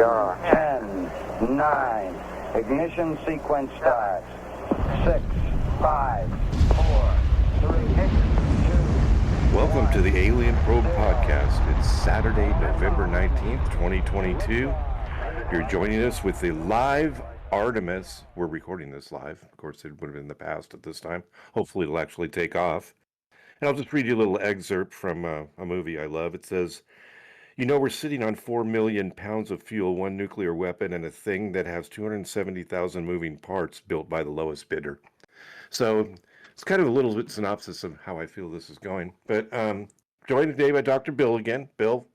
10, 9, ignition sequence starts. 6, 5, 4, 3, 2. Welcome to the Alien Probe Podcast. It's Saturday, November 19th, 2022. You're joining us with the Live Artemis. We're recording this live. Of course, it would have been in the past at this time. Hopefully, it'll actually take off. And I'll just read you a little excerpt from a movie I love. It says, "You know, we're sitting on 4 million pounds of fuel, one nuclear weapon, and a thing that has 270,000 moving parts built by the lowest bidder." So it's kind of a little bit synopsis of how I feel this is going. But joined today by Dr. Bill again. Bill,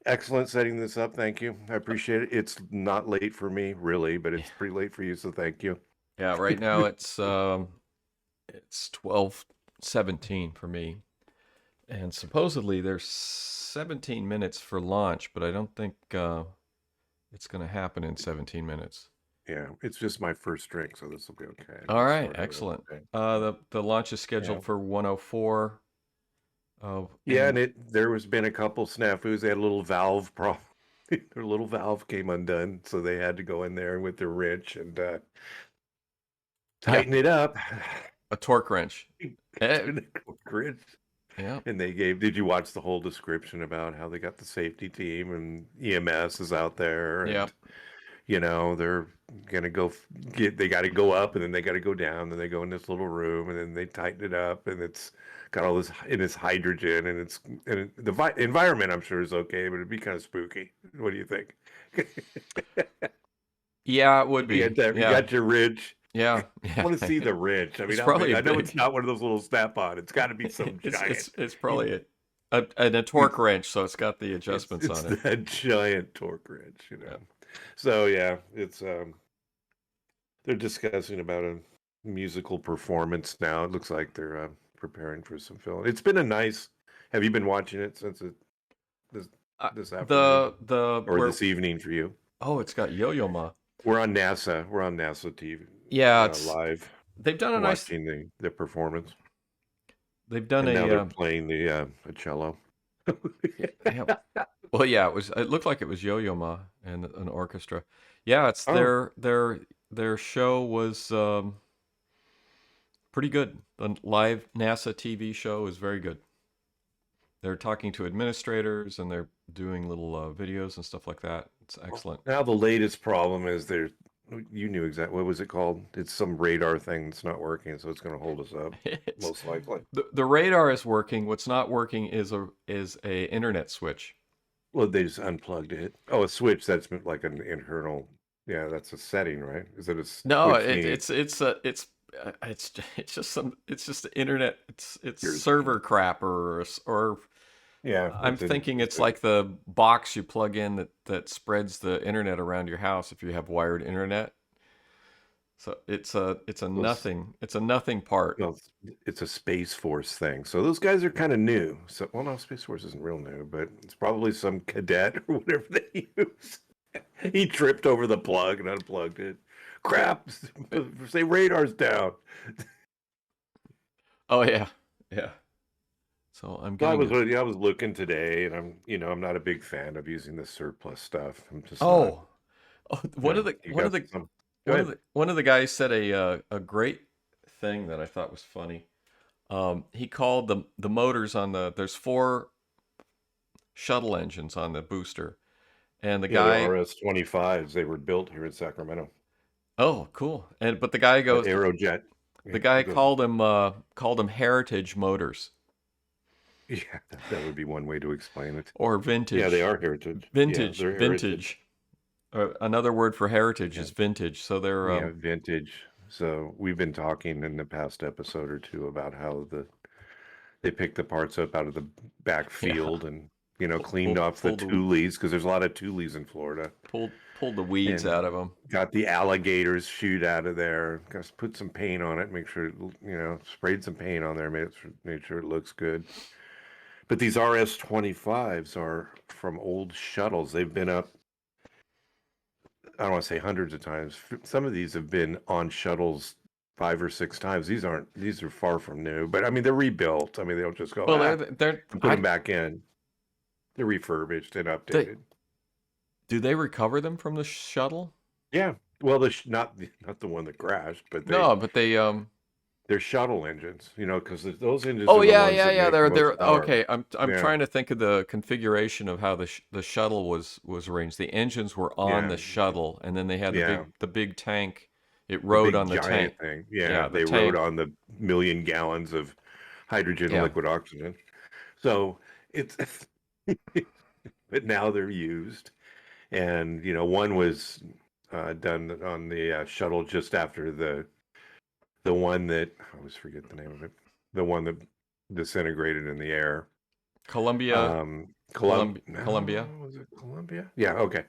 excellent setting this up. Thank you. I appreciate it. It's not late for me, really, but it's pretty late for you, so thank you. Yeah, right now it's 12:17 for me. And supposedly there's 17 minutes for launch, but I don't think it's going to happen in 17 minutes. Yeah, it's just my first drink, so this will be okay. All right, excellent. The launch is scheduled for 1:04. Yeah, and there has been a couple snafus. They had a little valve problem. Their little valve came undone, so they had to go in there with their wrench and tighten it up. A torque wrench. Yeah. And they gave, did you watch the whole description about how they got the safety team and EMS is out there? And, yeah. You know, they're going to go they got to go up and then they got to go down and they go in this little room and then they tighten it up and it's got all this, and it's hydrogen and the environment I'm sure is okay, but it'd be kind of spooky. What do you think? Yeah, it would be. You got your ridge. Yeah. I want to see the ridge. I mean, I know it's not one of those little snap-on. It's got to be some giant. It's probably a torque wrench, so it's got the adjustments on it. It's that giant torque wrench, you know. Yeah. So yeah, it's they're discussing about a musical performance now. It looks like they're preparing for some film. It's been a nice. Have you been watching it since this afternoon this evening for you? Oh, it's got Yo-Yo Ma. We're on NASA. We're on NASA TV. Yeah, it's live. They've done a nice watching the performance. They've done now they're playing the cello. Yeah. Well, yeah, it looked like it was Yo-Yo Ma and an orchestra. Yeah, it's their show was pretty good. The live NASA TV show is very good. They're talking to administrators and they're doing little videos and stuff like that. It's excellent. Now the latest problem is you knew exactly, what was it called? It's some radar thing that's not working, so it's going to hold us up, most likely. The radar is working. What's not working is a internet switch. Well, they just unplugged it. Oh, a switch, that's like an internal. Yeah, that's a setting, right? Is it a No, it's just the internet. It's server crap or yeah. I'm thinking it's like the box you plug in that spreads the internet around your house if you have wired internet. So it's a nothing part. No, it's a Space Force thing. So those guys are kind of new. So no, Space Force isn't real new, but it's probably some cadet or whatever they use. He tripped over the plug and unplugged it. Crap! Say radar's down. Oh yeah. So I was looking today, and I'm not a big fan of using the surplus stuff. I'm just one of the guys said a great thing that I thought was funny. He called the motors on there's 4 shuttle engines on the booster, and the guy the RS-25s, they were built here in Sacramento. Oh, cool! But the guy goes Aerojet. The guy called them heritage motors. Yeah, that would be one way to explain it. Or vintage. Yeah, they are heritage. Vintage. Yeah, vintage. Another word for heritage is vintage. So they're vintage. So we've been talking in the past episode or two about how they picked the parts up out of the backfield and cleaned off the tules, because there's a lot of tules in Florida. Pulled the weeds out of them. Got the alligators shoot out of there. Got put some paint on it. Make sure sprayed some paint on there. Made sure it looks good. But these RS-25s are from old shuttles. They've been up, I don't want to say hundreds of times. Some of these have been on shuttles 5 or 6 times. These are far from new, but I mean, they're rebuilt. I mean, they don't just go, they're put them back in. They're refurbished and updated. Do they recover them from the shuttle? Yeah. Well, not the one that crashed, but No, but they're shuttle engines, because those engines Oh are the yeah, ones yeah, that yeah. make the most They're power. okay. I'm Yeah. trying to think of the configuration of how the shuttle was arranged. The engines were on Yeah. the shuttle, and then they had Yeah. the big tank. It The rode big on the tank. giant thing. Yeah. Yeah, the They rode tank. on the million gallons of hydrogen and Yeah. liquid oxygen. So it's, but now they're used. And, one was done on the shuttle just after the one that, I always forget the name of it, the one that disintegrated in the air. Columbia, No, Columbia. was it Columbia? Yeah, okay.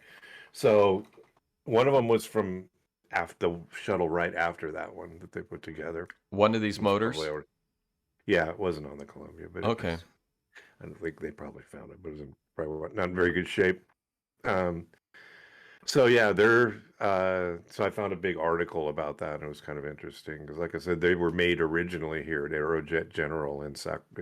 So one of them was from after the shuttle right after that one that they put together. One of these It's probably motors. over. Yeah, it wasn't on the Columbia, but it Okay. was. I don't think they probably found it, but it was probably not in very good shape. Um, so yeah, so I found a big article about that, and it was kind of interesting because, like I said, they were made originally here at Aerojet General in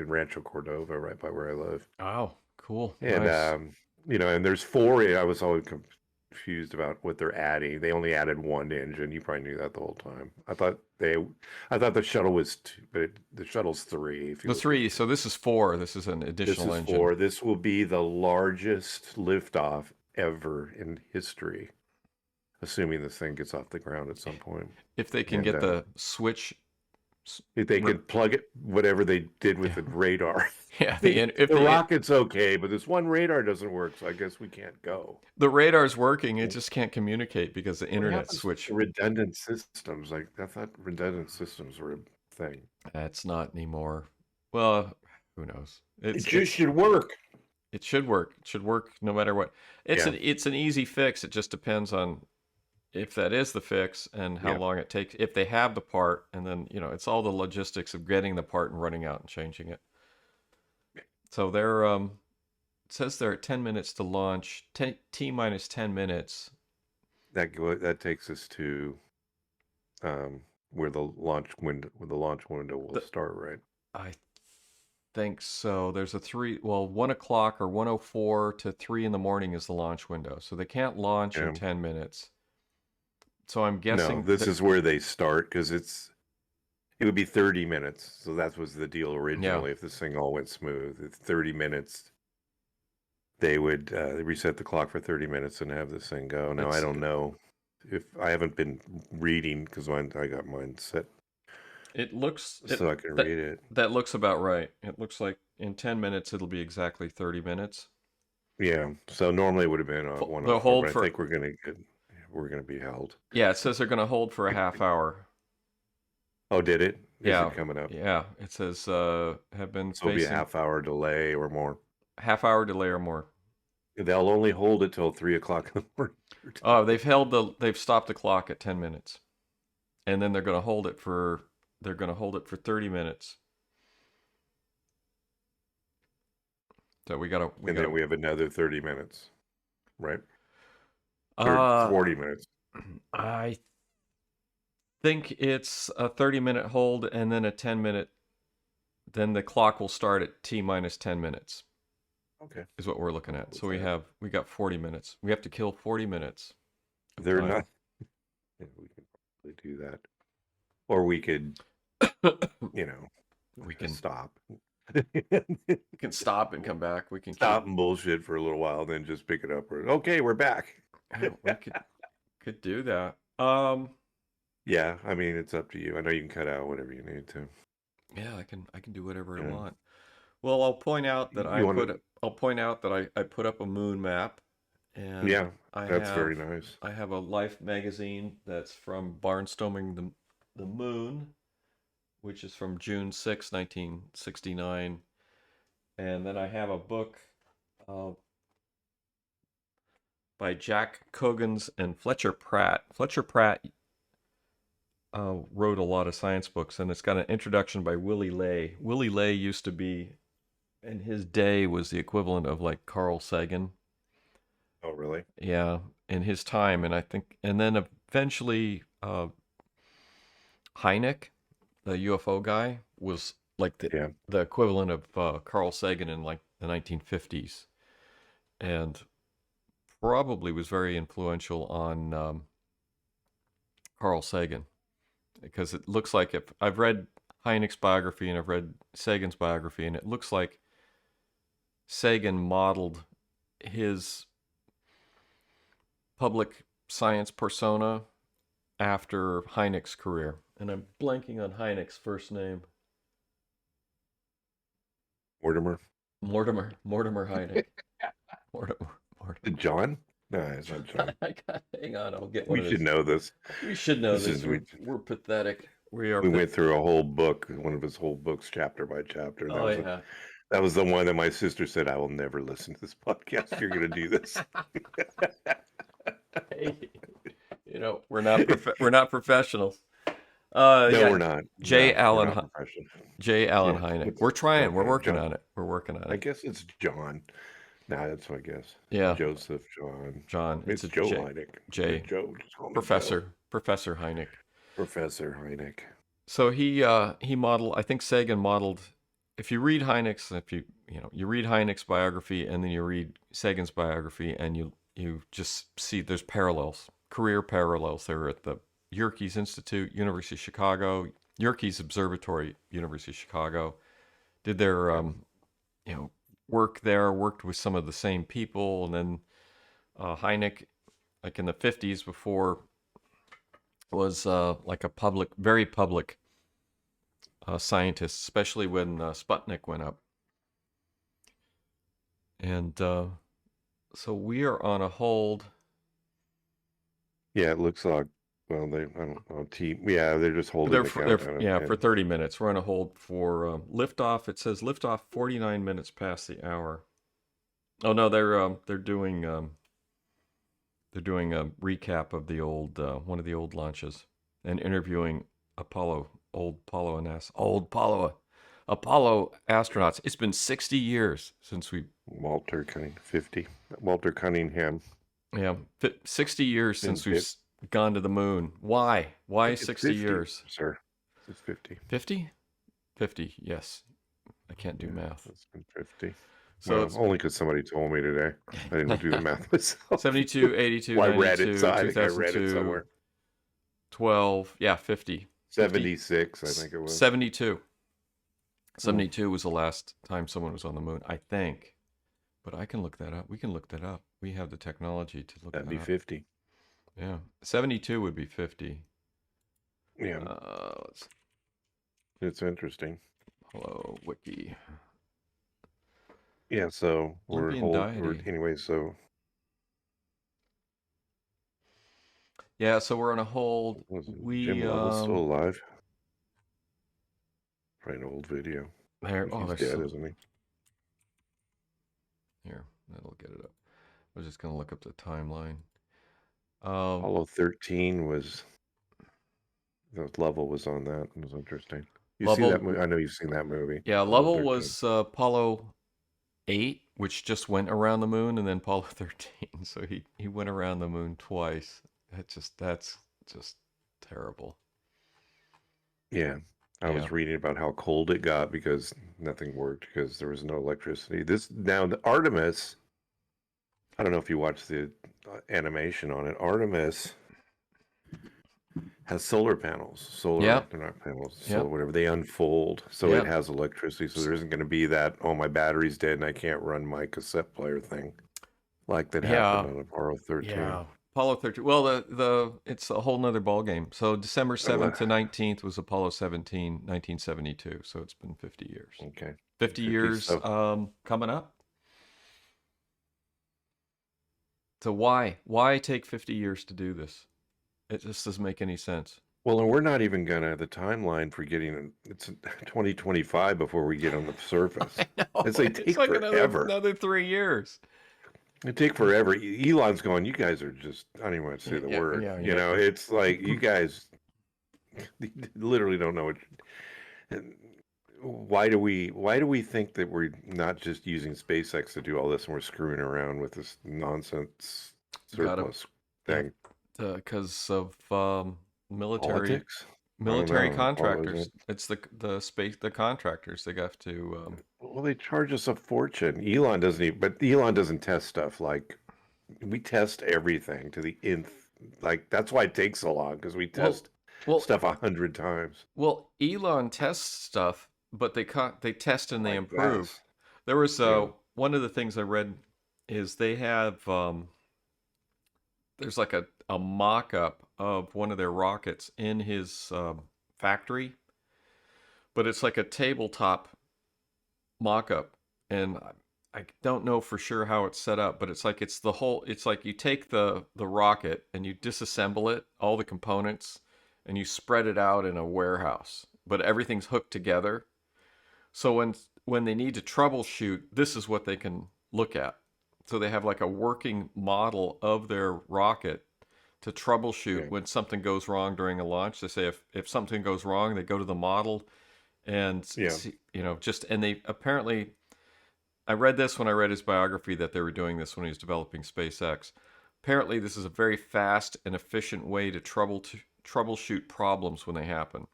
Rancho Cordova, right by where I live. Oh, cool. And Nice. and there's four. I was always confused about what they're adding. They only added one engine. You probably knew that the whole time. I thought the shuttle was two, but the shuttle's three. If you The look at three. So this is four. This is an this additional is engine. four. This will be the largest liftoff ever in history, assuming this thing gets off the ground at some point. If they can And get the switch. if they could plug it, whatever they did with the radar. Yeah, The rocket's okay, but this one radar doesn't work, so I guess we can't go. The radar's working, it just can't communicate because the internet switch. Redundant systems, like I thought redundant systems were a thing. That's not anymore. Well, who knows? It should work. It should work. It should work no matter what. It's an easy fix. It just depends on if that is the fix and how long it takes. If they have the part, and then it's all the logistics of getting the part and running out and changing it. So they're it says they're at 10 minutes to launch. T minus 10 minutes. That takes us to where the launch window will start, right? I think so. There's 1 o'clock or 1:04 to 3 in the morning is the launch window. So they can't launch in 10 minutes. So I'm guessing. No, this is where they start because it would be 30 minutes. So that was the deal originally. If this thing all went smooth, it's 30 minutes. They would reset the clock for 30 minutes and have this thing go. Now, I don't know if I haven't been reading because I got mine set. It looks so I can read it. That looks about right. It looks like in 10 minutes it'll be exactly 30 minutes. Yeah. So normally it would have been 1 hour. Hold for. I think we're gonna be held. Yeah, it says they're gonna hold for a half hour. Oh, did it? Yeah. Is it coming up? Yeah. It says have been. So it'll be a half hour delay or more. Half hour delay or more. They'll only hold it till 3 o'clock in the morning. Oh, they've stopped the clock at 10 minutes, and then they're gonna hold it for 30 minutes. So we have another 30 minutes, right? 40 minutes. I think it's a 30-minute hold and then a 10-minute. Then the clock will start at T minus 10 minutes. Okay, is what we're looking at. So we got 40 minutes. We have to kill 40 minutes. They're not. Yeah, we can probably do that, or we could, we can stop. We can stop and come back. We can stop and bullshit for a little while, then just pick it up. Okay, we're back. We could do that. Yeah, I mean it's up to you. I know you can cut out whatever you need to. Yeah, I can do whatever I want. Well, I'll point out that I put up a moon map, and that's very nice. I have a Life magazine that's from Barnstorming the Moon, which is from June 6, 1969, and then I have a book by Jack Coggins and Fletcher Pratt. Fletcher Pratt wrote a lot of science books, and it's got an introduction by Willie Ley. Willie Ley used to be, in his day, was the equivalent of like Carl Sagan. Oh, really? Yeah, in his time, and then eventually Hynek, the UFO guy, was like the equivalent of Carl Sagan in like the 1950s, and probably was very influential on Carl Sagan, because it looks like, if I've read Hynek's biography and I've read Sagan's biography, and it looks like Sagan modeled his public science persona after Hynek's career. And I'm blanking on Hynek's first name. Mortimer Hynek. Mortimer. John? No, it's not John. Hang on, I'll get We should know this. We should know this. We're pathetic. We went through a whole book, one of his whole books, chapter by chapter. That was the one that my sister said, I will never listen to this podcast. You're going to do this. Hey, we're not professionals. No, we're not. J. Allen Hynek. We're trying. We're working on it. I guess it's John. Nah, that's my guess. Yeah. Joseph, John. It's Joe Hynek. J. Joe. Professor Hynek. Professor Hynek. So he modeled. I think Sagan modeled. If you read Hynek's, you read Hynek's biography and then you read Sagan's biography, and you just see there's parallels, career parallels. They were at the Yerkes Institute, University of Chicago, Yerkes Observatory, University of Chicago. Did their work there, worked with some of the same people, and then Hynek, like in the 50s, before, was like a very public scientist, especially when Sputnik went up. And so we are on a hold. Yeah, it looks like, well, I don't know, they're just holding for 30 minutes. We're on a hold for liftoff. It says liftoff 49 minutes past the hour. Oh no, they're doing a recap of the old one of the old launches and interviewing Apollo astronauts. It's been 60 years since Walter Cunningham. Yeah, 60 years since we've gone to the moon. Why 60 years, sir? It's 50. 50, yes. I can't do math. It's been 50. So it's only because somebody told me today. I didn't do the math myself. 72, 82, well, 92, I read it. So I think I read it 2002, somewhere. 12, 50. 76, I think it was. 72. 72 was the last time someone was on the moon, I think. But I can look that up. We can look that up. We have the technology to look that up. That'd be 50. Yeah. 72 would be 50. Yeah. It's interesting. Hello, Wiki. Yeah, so we're anyway, so. Yeah, so we're on a hold. Jim Lovell's still alive. Probably an old video. He's dead, isn't he? Here, that'll get it up. I was just going to look up the timeline. Apollo 13 was, Lovell was on that. It was interesting. You see that movie? I know you've seen that movie. Yeah, Lovell was Apollo 8, which just went around the moon, and then Apollo 13. So he went around the moon twice. That's just terrible. Yeah. I was reading about how cold it got because nothing worked because there was no electricity. Now the Artemis, I don't know if you watched the animation on it. Artemis has solar panels. They're not panels, whatever. They unfold, so it has electricity. So there isn't going to be that, my battery's dead and I can't run my cassette player thing, like that happened on Apollo 13. Yeah. Apollo 13. Well, it's a whole nother ball game. So December 7th to 19th was Apollo 17, 1972. So it's been 50 years. Okay. 50 years coming up. So why take 50 years to do this? It just doesn't make any sense. Well, and we're not even gonna the timeline for getting it's 2025 before we get on the surface. I know. It's like forever. Another 3 years. It take forever. Elon's going, you guys are just, I don't even want to say the word. Yeah. It's like you guys literally don't know what. Why do we think that we're not just using SpaceX to do all this and we're screwing around with this nonsense surplus thing? Because of military contractors. It's the contractors. They have to. Well, they charge us a fortune. Elon doesn't test stuff like we test everything to the nth. Like that's why it takes so long because we Well, test well, stuff 100 times. well, Elon tests stuff, but they test and they Like improve. gas. There was Yeah. one of the things I read is they have there's like a mock-up of one of their rockets in his factory, but it's like a tabletop mock-up, and I don't know for sure how it's set up, but it's like you take the rocket and you disassemble it, all the components, and you spread it out in a warehouse, but everything's hooked together. So when they need to troubleshoot, this is what they can look at. So they have like a working model of their rocket to troubleshoot Yeah. when something goes wrong during a launch. They say if something goes wrong, they go to the model and Yeah. see, and they apparently, I read this when I read his biography that they were doing this when he was developing SpaceX. Apparently, this is a very fast and efficient way to troubleshoot problems when they happen,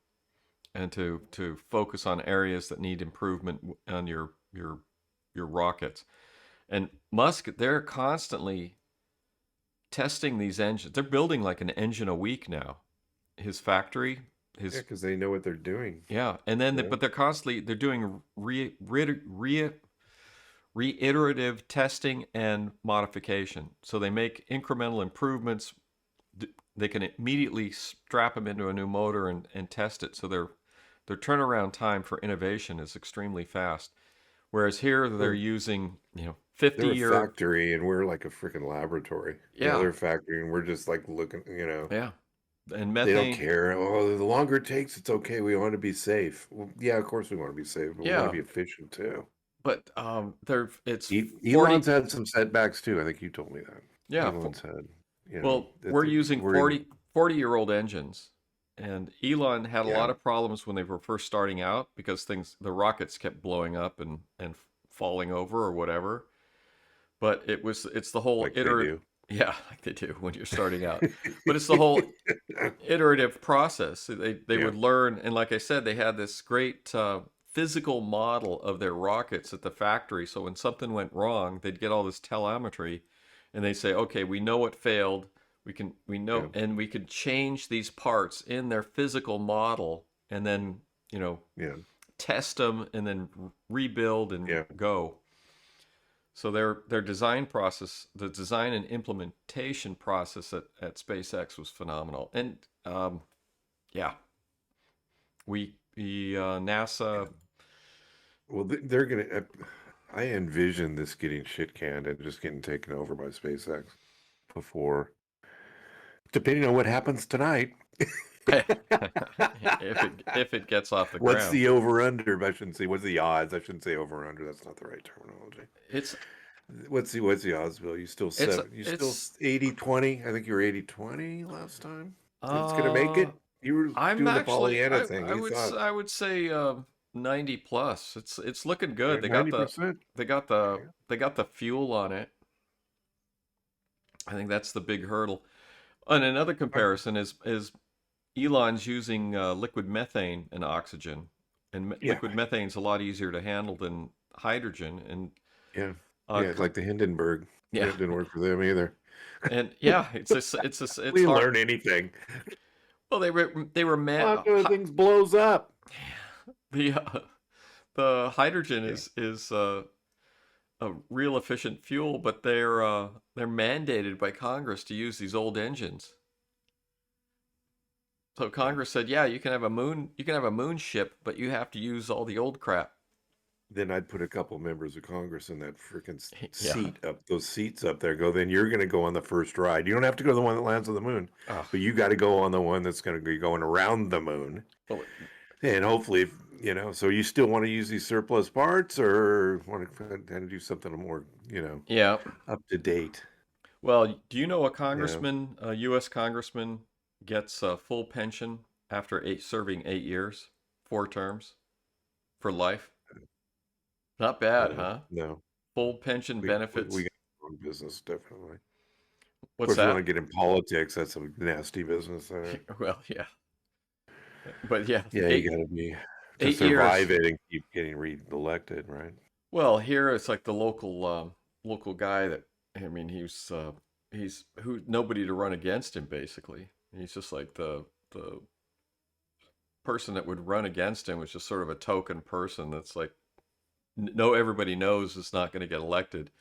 and to focus on areas that need improvement on your rockets. And Musk, they're constantly testing these engines. They're building like an engine a week now. His factory, Yeah, his because they know what they're doing. yeah, and then Yeah. but they're doing reiterative testing and modification. So they make incremental improvements. They can immediately strap them into a new motor and test it. So their turnaround time for innovation is extremely fast. Whereas here they're using 50 They're a year factory and we're like a freaking laboratory. yeah They're a factory and we're just like looking. yeah and They don't methane care. Oh, the longer it takes, it's okay. We want to be safe. Well, yeah, of course we want to be safe, but we want to yeah be efficient too. but they're it's 40 Elon's had some setbacks too. I think you told me that. yeah Elon's had, well we're using we're in, 40-year-old engines, and Elon had a yeah, lot of problems when they were first starting out because the rockets kept blowing up and falling over or whatever. But it's the whole like they iterative, do. yeah, like they do when you're starting out. But it's the whole iterative process. They Yeah, would learn, and like I said, they had this great physical model of their rockets at the factory. So when something went wrong, they'd get all this telemetry, and they say, okay, we know what failed. We yeah, know, and we could change these parts in their physical model, and then yeah, test them, and then rebuild and yeah. go. So their design process, the design and implementation process at SpaceX was phenomenal. And yeah, we NASA. Well, they're gonna. I envision this getting shit canned and just getting taken over by SpaceX before, depending on what happens tonight. if it gets off the What's ground, the over under? I shouldn't say. What's the odds? I shouldn't say over under. That's not the right terminology. it's What's the odds, Bill? You still it's seven? You still it's 80-20? I think you were 80-20 last time. It's gonna make uh it. You were I'm doing the actually Pollyanna thing. You thought I would say 90 plus. It's looking good. They got 90%. they got the fuel on it. I think that's the big hurdle. And another comparison is Elon's using liquid methane and oxygen, and Yeah, liquid methane is a lot easier to handle than hydrogen. And yeah, uh, yeah. It's like the Hindenburg. yeah, It didn't work for them either. and yeah, it's We didn't hard. learn anything. Well, they were Well, things blows up. the the hydrogen Yeah, is a real efficient fuel, but they're mandated by Congress to use these old engines. So yeah. Congress said, yeah, you can have a moon ship, but you have to use all the old crap. Then I'd put a couple members of Congress in that freaking Yeah. those seats up there. Go, then you're going to go on the first ride. You don't have to go to the one that lands on the moon, Oh, but you got to go on the one that's going to be going around the moon. well, And hopefully, so you still want to use these surplus parts or want to kind of do something more, yeah. up to date. Well, do you know Yeah. a U.S. congressman gets a full pension after serving 8 years, 4 terms for life? Not bad, huh? No, Full pension we benefits. got our own business, definitely. Of What's course, we want that? to get in politics. That's a nasty business. Well, yeah, but yeah, Yeah, you got to be to 8 years. survive it and keep getting re-elected, right? Well, here it's like the local guy that I mean, he's nobody to run against him basically. He's just like the person that would run against him was just sort of a token person that's like everybody knows is not going to get elected.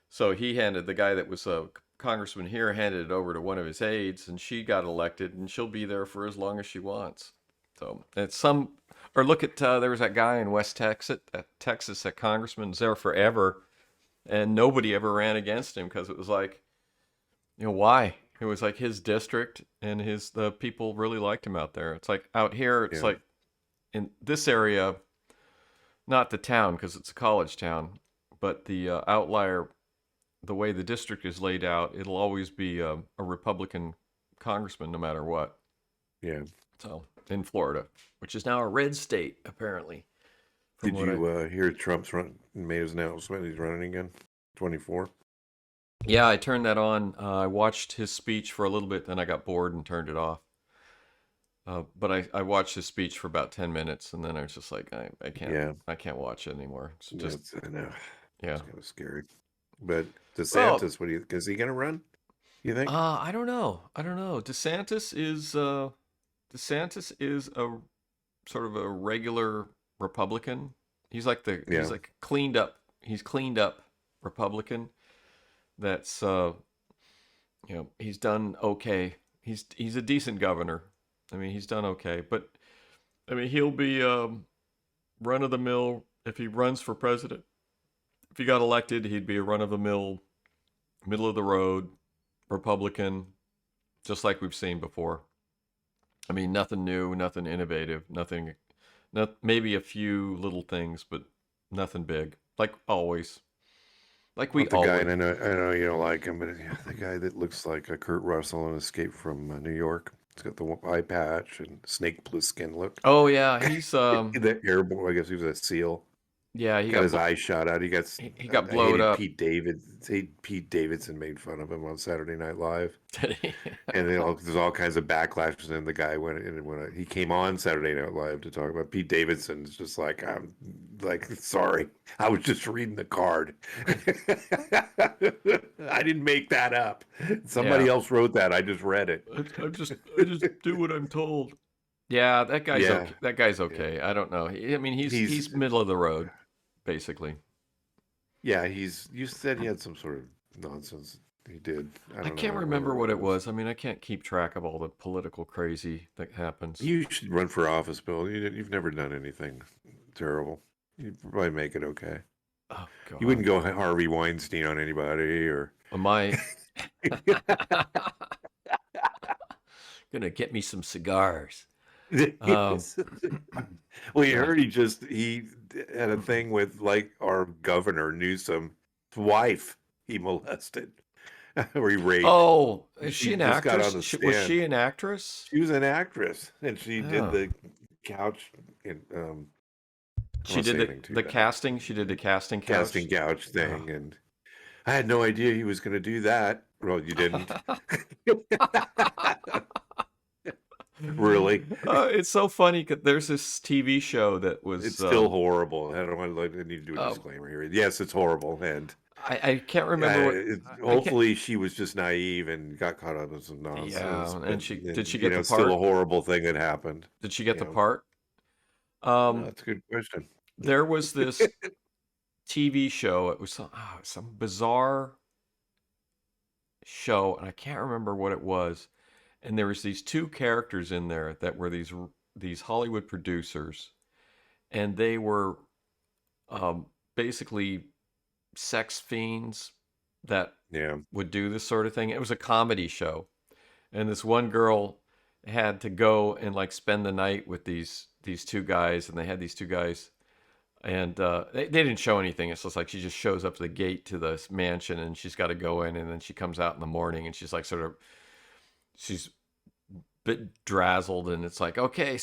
So he handed the guy that was a congressman here handed it over to one of his aides, and she got elected, and she'll be there for as long as she wants. So it's or look at there was that guy in West Texas, that congressman's there forever, and nobody ever ran against him because it was like, why? It was like his district, and the people really liked him out there. It's like out here, it's like in this area, not the town because it's a college town, but the outlier. The way the district is laid out, it'll always be a Republican congressman no matter what. Yeah. So in Florida, which is now a red state, apparently. Did you hear Trump's made his announcement? He's running again, 24. Yeah, I turned that on. I watched his speech for a little bit, then I got bored and turned it off. But I watched his speech for about 10 minutes, and then I was just like, I can't. Yeah. I can't watch it anymore. It's just, I know. Yeah, it's kind of scary. But DeSantis, is he going to run? You think? I don't know. DeSantis is a sort of a regular Republican. He's like he's like cleaned up. He's cleaned up Republican. That's he's done okay. He's a decent governor. I mean, he's done okay, but I mean, he'll be run of the mill if he runs for president. If he got elected, he'd be a run-of-the-mill, middle-of-the-road Republican, just like we've seen before. I mean, nothing new, nothing innovative, maybe a few little things, but nothing big, like always. Like we always. Guy, and I know you don't like him, but the guy that looks like a Kurt Russell in Escape from New York. He's got the eye patch and snake Plissken look. Oh yeah, he's the airborne. I guess he was a SEAL. Yeah, he got his eyes shot out. He got blowed up. Pete Davidson made fun of him on Saturday Night Live. And there's all kinds of backlash. And then the guy went in and when he came on Saturday Night Live to talk about Pete Davidson's just like, I'm like, sorry, I was just reading the card. I didn't make that up. Somebody else wrote that. I just read it. I just do what I'm told. Yeah, that guy's okay. That guy's okay. I don't know. I mean, he's middle of the road, basically. Yeah, you said he had some sort of nonsense. He did. I can't remember what it was. I mean, I can't keep track of all the political crazy that happens. You should run for office, Bill. You've never done anything terrible. You'd probably make it okay. Oh, God. You wouldn't go Harvey Weinstein on anybody or... Am I... Gonna get me some cigars. Well, you heard he had a thing with like our governor Newsom's wife. He molested or he raped. Oh, is she an actress? Was she an actress? She was an actress, and she did the couch. She did the casting. She did the casting couch thing, and I had no idea he was going to do that. Well, you didn't. Really? It's so funny because there's this TV show that was... It's still horrible. I need to do a disclaimer here. Yes, it's horrible. And I can't remember hopefully she was just naive and got caught up in some nonsense. Yeah, and did she get the part? It's still a horrible thing that happened. Did she get the part? That's a good question. There was this TV show. It was some bizarre show, and I can't remember what it was. And there was these two characters in there that were these Hollywood producers, and they were basically sex fiends that would do this sort of thing. It was a comedy show, and this one girl had to go and like spend the night with these two guys, and they had these two guys, and they didn't show anything. It's just like she just shows up to the gate to this mansion, and she's got to go in, and then she comes out in the morning, and she's like she's a bit drazzled, and it's like, okay,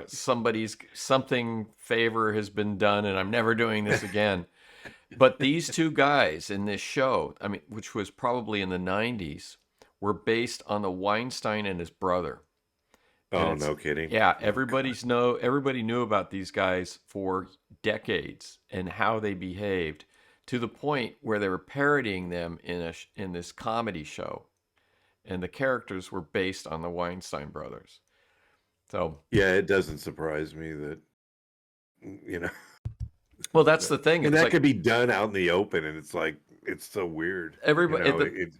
something favor has been done, and I'm never doing this again. But these two guys in this show, I mean, which was probably in the 90s, were based on the Weinstein and his brother. Oh, no kidding. Yeah, everybody knew about these guys for decades and how they behaved to the point where they were parodying them in this comedy show, and the characters were based on the Weinstein brothers. So yeah, it doesn't surprise me that, you know. Well, that's the thing. And It's that like could be done out in the open, and it's like, it's so weird. everybody, You know, it's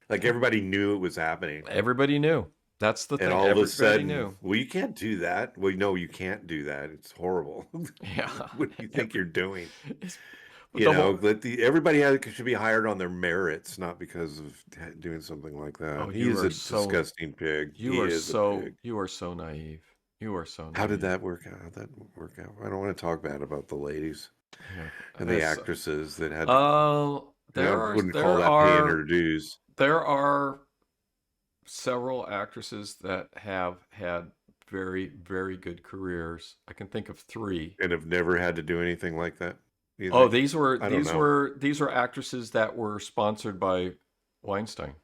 like everybody knew it was happening. everybody knew. That's the And thing. all of a Everybody sudden, knew. well, you can't do that. Well, no, you can't do that. It's horrible. Yeah. What do you think you're doing? But You the know, whole, everybody should be hired on their merits, not because of doing something like that. oh, He you is are a so disgusting pig. you He are is a so pig. you are so naive. You are so naive. How did that work out? How'd that work out? I don't want to talk bad about the ladies Yeah. and the actresses that had. Oh, I wouldn't call that paying her dues. there are several actresses that have had very, very good careers. I can think of 3. And have never had to do anything like that. Oh, Think? these were I don't these know. were these were actresses that were sponsored by Weinstein.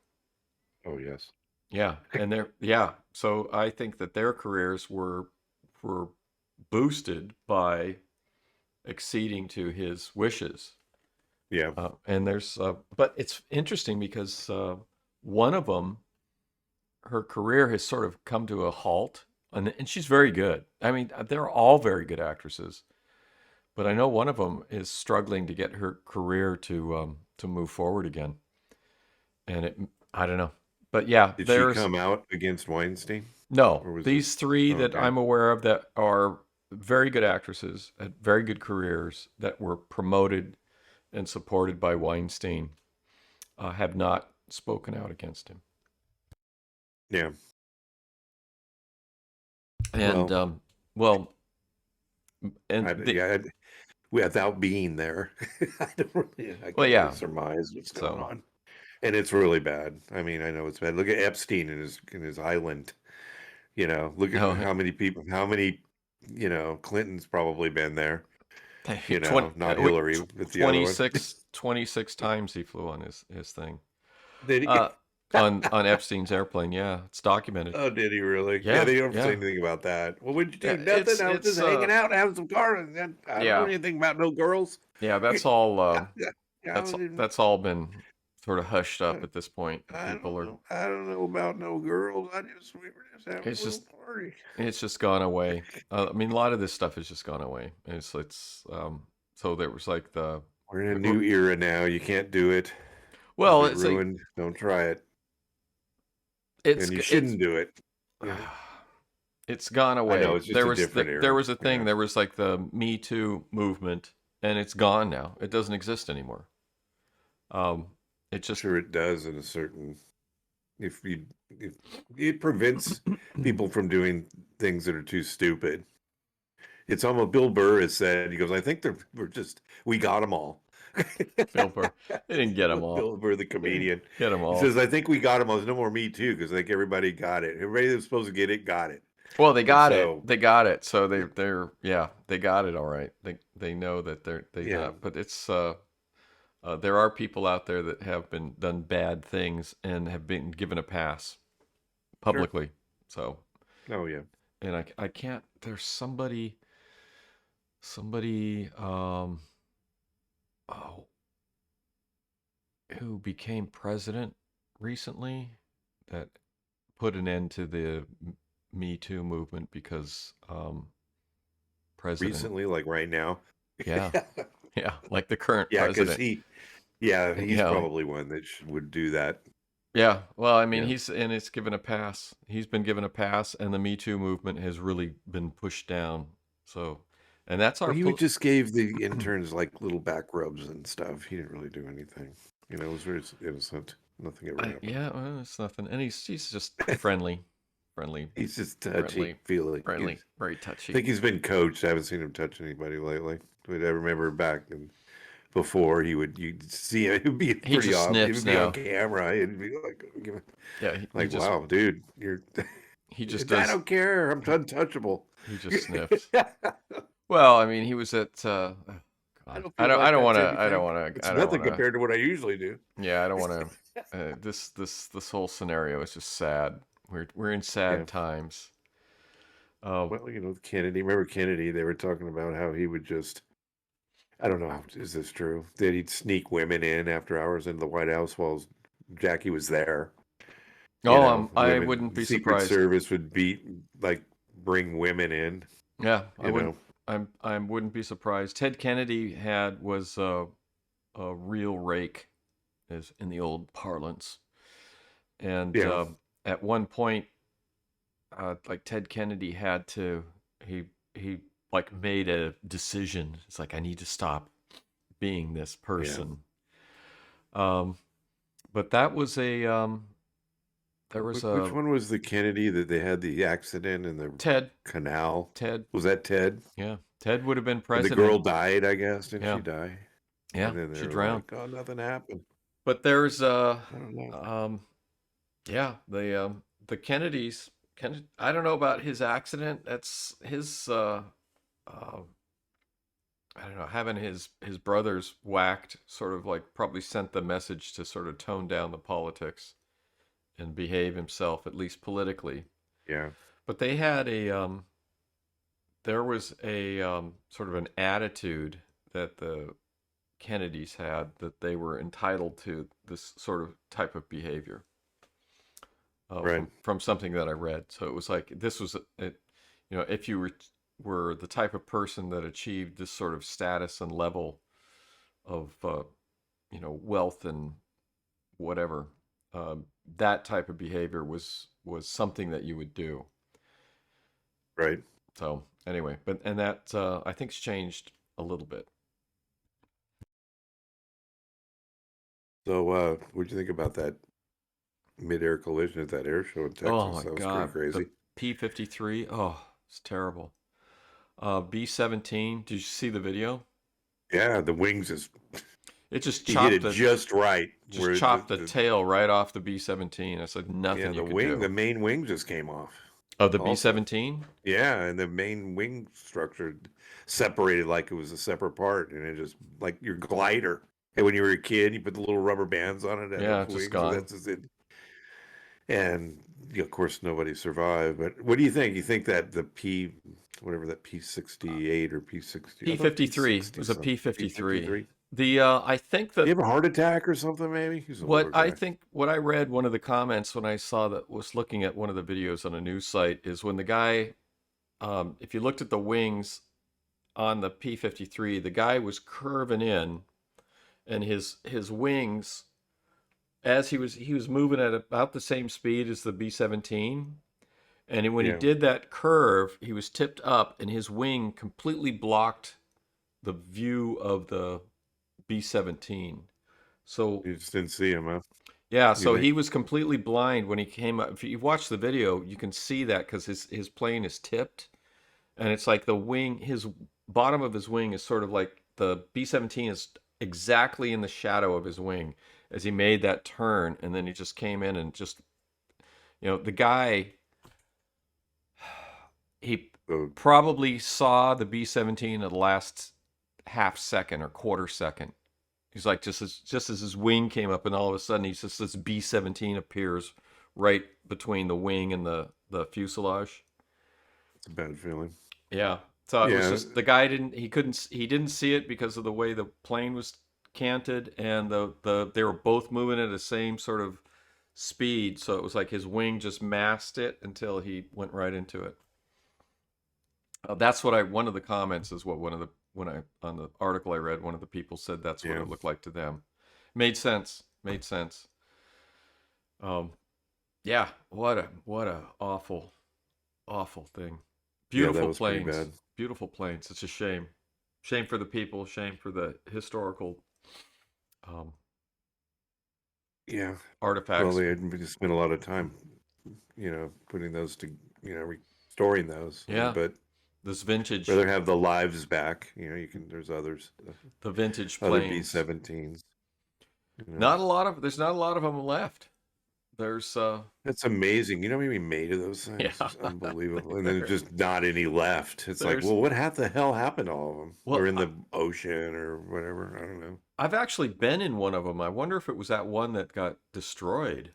Oh yes. Yeah, and so I think that their careers were boosted by acceding to his wishes. Yeah. And but it's interesting because one of them, her career has sort of come to a halt, and she's very good. I mean, they're all very good actresses, but I know one of them is struggling to get her career to move forward again. And I don't know, but yeah, Did she come out against Weinstein? No, these 3 that I'm aware of that are very good actresses, had very good careers, that were promoted and supported by Weinstein, have not spoken out against him. Yeah. And without being there, I don't really. I Well, can't yeah. really surmise what's going on, and it's really bad. I mean, I know it's bad. Look at Epstein in his island. You know, look at how many people, Clinton's probably been there. You know, not Hillary, but the other one. 26 times he flew on his thing. Did he? on Epstein's airplane, yeah, it's documented. Oh, did he really? Yeah, they don't say anything about that. Well, what'd you do? Nothing. I was just hanging out, having some cars. I don't know anything about no girls. Yeah, that's all. That's all been sort of hushed up at this point. I don't know about no girls. We were just having a little party. It's just gone away. I mean, a lot of this stuff has just gone away. So there was like we're in a new era now. You can't do it. Well, it's ruined. Don't try it. And you shouldn't do it. Yeah. It's gone away. I know, it's just a different era. There was a thing. Yeah. There was like the Me Too movement, and it's gone now. It doesn't exist anymore. It just sure it does in a certain. If it prevents people from doing things that are too stupid. It's almost Bill Burr has said. He goes, I think we got them all. Bill Burr, they didn't get them all. Bill Burr, the comedian, get them all. He says, I think we got them all. There's no more Me Too because I think everybody got it. Everybody that was supposed to get it got it. Well, they got it. They got it. So they got it all right. They know that but it's there are people out there that have done bad things and have been given a pass publicly. Sure. So. Oh yeah. And I can't. There's somebody. Who became president recently that put an end to the Me Too movement because president recently, like right now. Yeah, like the current president. He's probably one that would do that. Yeah, well, I mean, it's given a pass. He's been given a pass, and the Me Too movement has really been pushed down. So, and that's our. He just gave the interns like little back rubs and stuff. He didn't really do anything. You know, it was very innocent. Nothing ever happened. Yeah, well, it's nothing, and he's just friendly. He's just touchy, feely, very touchy. I think he's been coached. I haven't seen him touch anybody lately. But I remember back before you'd see him. He'd be pretty off. He'd be on camera. He'd be like, wow, dude, He just I don't care. I'm untouchable. He just sniffs. Well, I mean, he was at. I don't want to. It's nothing compared to what I usually do. Yeah, I don't want to. This whole scenario is just sad. We're in sad times. Well, Kennedy. Remember Kennedy? They were talking about how he would just, I don't know. Is this true? That he'd sneak women in after hours into the White House while Jackie was there. You Oh, know, I women, wouldn't the be Secret surprised. Service would bring women in, Yeah, I you wouldn't. know. I wouldn't be surprised. Ted Kennedy was a real rake, is in the old parlance, and Yeah. at one point, like Ted Kennedy he he like made a decision. It's like, I need to stop being this Yeah. person. Um, but that was there was Which a one was the Kennedy that they had the accident in the Ted. canal? Ted. Was that Ted? Yeah, Ted would have been And the girl president. died, I guess. Didn't she Yeah, die? yeah, And then they she were drowned. like, "Oh, nothing happened." But there's I don't know. yeah, the Kennedys. I don't know about his accident. That's his. Uh, I don't know. Having his brothers whacked sort of like probably sent the message to sort of tone down the politics and behave himself, at least politically. Yeah. But they had there was a sort of an attitude that the Kennedys had, that they were entitled to this sort of type of behavior, Right. from something that I read. So it was like, this was if you were the type of person that achieved this sort of status and level of wealth and whatever, that type of behavior was something that you would do. Right. So anyway, and that I think's changed a little bit. So, what'd you think about that mid-air collision at that air show in Oh Texas? my That was pretty God, the crazy. P-53. Oh, it's terrible. B-17. Did you see the video? Yeah, the wings just It just he hit chopped it just right. just chopped the tail right off the B-17. It's like nothing you could the do. main wing just came off. Oh, the Also. B-17? Yeah, and the main wing structure separated like it was a separate part, and it just like your glider. And when you were a kid, you put the little rubber bands on it and Yeah, its it's just wings, and gone. that's just it. And of course, nobody survived. But what do you think? You think that whatever that P68 or P60, I thought P-53. It P60 was a something, P-53. P53. I think Do you that have a heart attack or something? Maybe he's an older guy. what I read, one of the comments when I saw that, was looking at one of the videos on a news site, is when the guy, if you looked at the wings on the P-53, the guy was curving in, and his wings, as he was moving at about the same speed as the B-17, and when he Yeah, did that curve, he was tipped up, and his wing completely blocked the view of the B-17. So you just didn't see him, huh? yeah, You so think? he was completely blind when he came up. If you watch the video, you can see that because his plane is tipped, and it's like the wing, his bottom of his wing is sort of like the B-17 is exactly in the shadow of his wing as he made that turn, and then he just came in and just, the guy, he So probably saw the B-17 at the last half second or quarter second. He's like, just as his wing came up, and all of a sudden this B-17 appears right between the wing and the fuselage. it's a bad feeling. Yeah. So it was Yeah, just, the guy he didn't see it because of the way the plane was canted, and they were both moving at the same sort of speed, so it was like his wing just masked it until he went right into it. That's what one of the comments is what one of the, when I, on the article I read, one of the people said that's what yeah, it looked like to them. Made sense. Made sense. Um, yeah. What a awful, awful thing. yeah. That Beautiful was pretty planes. bad. Beautiful planes. It's a shame. Shame for the people. Shame for the historical um, Yeah. Well, artifacts. they had spent a lot of time, putting those to, restoring those. Yeah. But This vintage, rather have the lives back. There's others, the vintage other planes. B-17s. There's not a lot of them left. There's That's amazing. You know how many we made of those things? yeah. It's unbelievable. And then there's just not any left. It's like, There's well, what the hell happened to all of them? well, Or in the ocean or whatever. I don't know. I've actually been in one of them. I wonder if it was that one that got destroyed.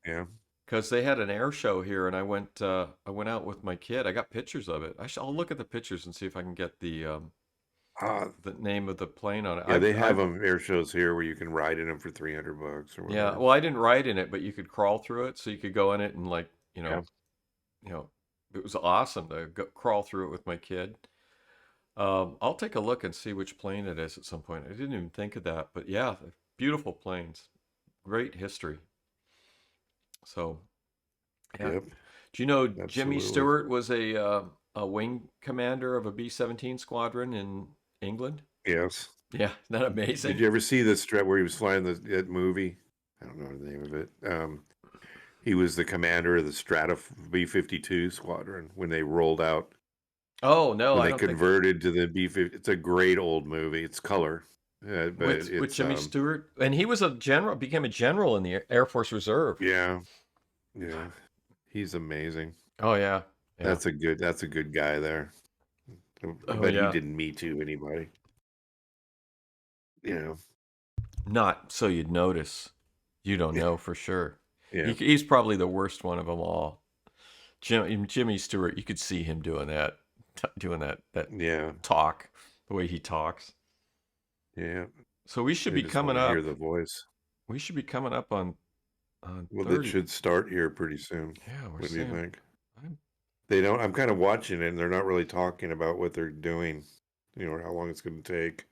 Yeah. Because they had an air show here, and I went out with my kid. I got pictures of it. I'll look at the pictures and see if I can get the the name of the plane on it. Yeah, they have them air shows here where you can ride in them for $300 or whatever. Yeah, well, I didn't ride in it, but you could crawl through it, so you could go in it and like, Yeah. it was awesome to crawl through it with my kid. I'll take a look and see which plane it is at some point. I didn't even think of that, but yeah, beautiful planes, great history. So, yeah. Yep. Do you know Absolutely. Jimmy Stewart was a wing commander of a B-17 squadron in England? Yes. Yeah, isn't that amazing? Did you ever see the strap where he was flying that movie? I don't know the name of it. He was the commander of the Strata B-52 squadron when they rolled out. Oh no! When I they don't converted to the B-50. It's a great old movie. It's color, but with Jimmy Stewart, and he was became a general in the Air Force Reserve. Yeah, yeah, he's amazing. Oh yeah, That's a good guy there. But he didn't Me Too anybody. Not so you'd notice. You don't know for sure. Yeah, he's probably the worst one of them all. Jimmy Stewart, you could see him doing that talk, the way he talks. Yeah. So we should be coming up. Hear the voice. We should be coming up on. Well, it should start here pretty soon. Yeah, what do you think? They don't. I'm kind of watching it, and they're not really talking about what they're doing. How long it's going to take.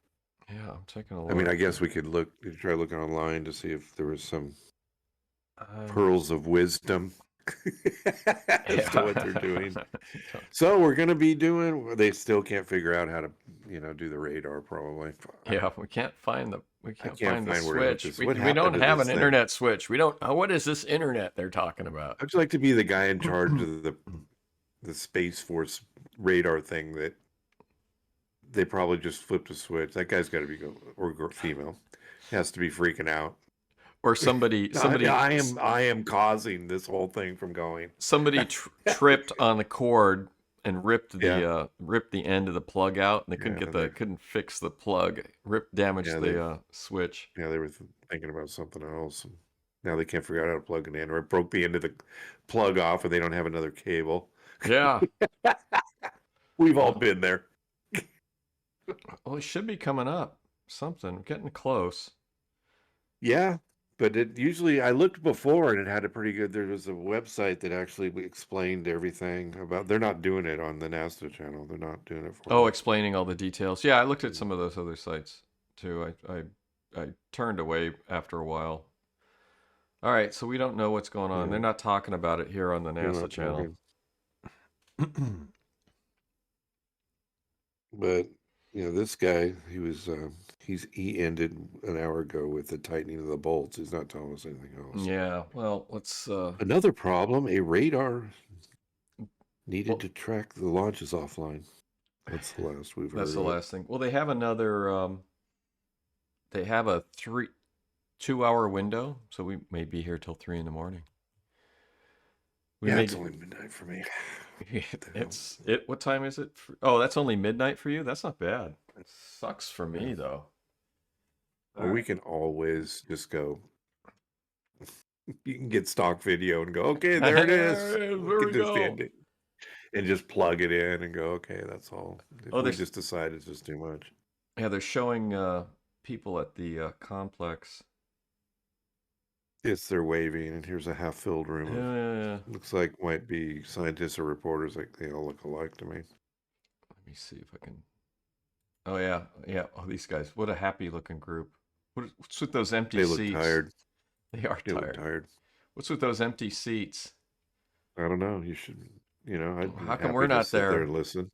Yeah, I'm taking a look. I mean, I guess we could try looking online to see if there was some pearls of wisdom as to what they're doing. So we're going to be doing. They still can't figure out how to, do the radar. Probably. Yeah, we can't find the. We can't find the switch. We don't have an internet switch. We don't. What is this internet they're talking about? I'd like to be the guy in charge of the Space Force radar thing that they probably just flipped a switch. That guy's got to be or female. Has to be freaking out. Or somebody. I am causing this whole thing from going. Somebody tripped on the cord and ripped the end of the plug out, and they couldn't fix the plug. Damaged the switch. Yeah, they were thinking about something else. And now they can't figure out how to plug it in, or it broke the end of the plug off, and they don't have another cable. Yeah, we've all been there. Well, it should be coming up. Something getting close. Yeah. But it usually, I looked before and it had a pretty good, there was a website that actually explained everything about, they're not doing it on the NASA channel. They're not doing it for explaining all the details. Yeah, I looked at some of those other sites too. I turned away after a while. All right, so we don't know what's going on. They're not talking about it here on the NASA channel. But, this guy, he ended an hour ago with the tightening of the bolts. He's not telling us anything else. Yeah, well, let's... Another problem, a radar needed to track the launches offline. That's the last we've heard. That's the last thing. Well, they have another... they have a 2-hour window, so we may be here till 3 a.m. It's only midnight for me. What time is it? Oh, that's only midnight for you? That's not bad. It sucks for me, though. Well, we can always just go. You can get stock video and go, okay, there it is. There we go. And just plug it in and go, okay, that's all. If we just decide it's just too much. Yeah, they're showing people at the complex. Yes, they're waving, and here's a half-filled room. Yeah. Looks like might be scientists or reporters. Like they all look alike to me. Let me see if I can. Oh yeah. Oh, these guys! What a happy-looking group. What's with those empty seats? They look tired. They are tired. What's with those empty seats? I don't know. You should. How come we're not there? And listen.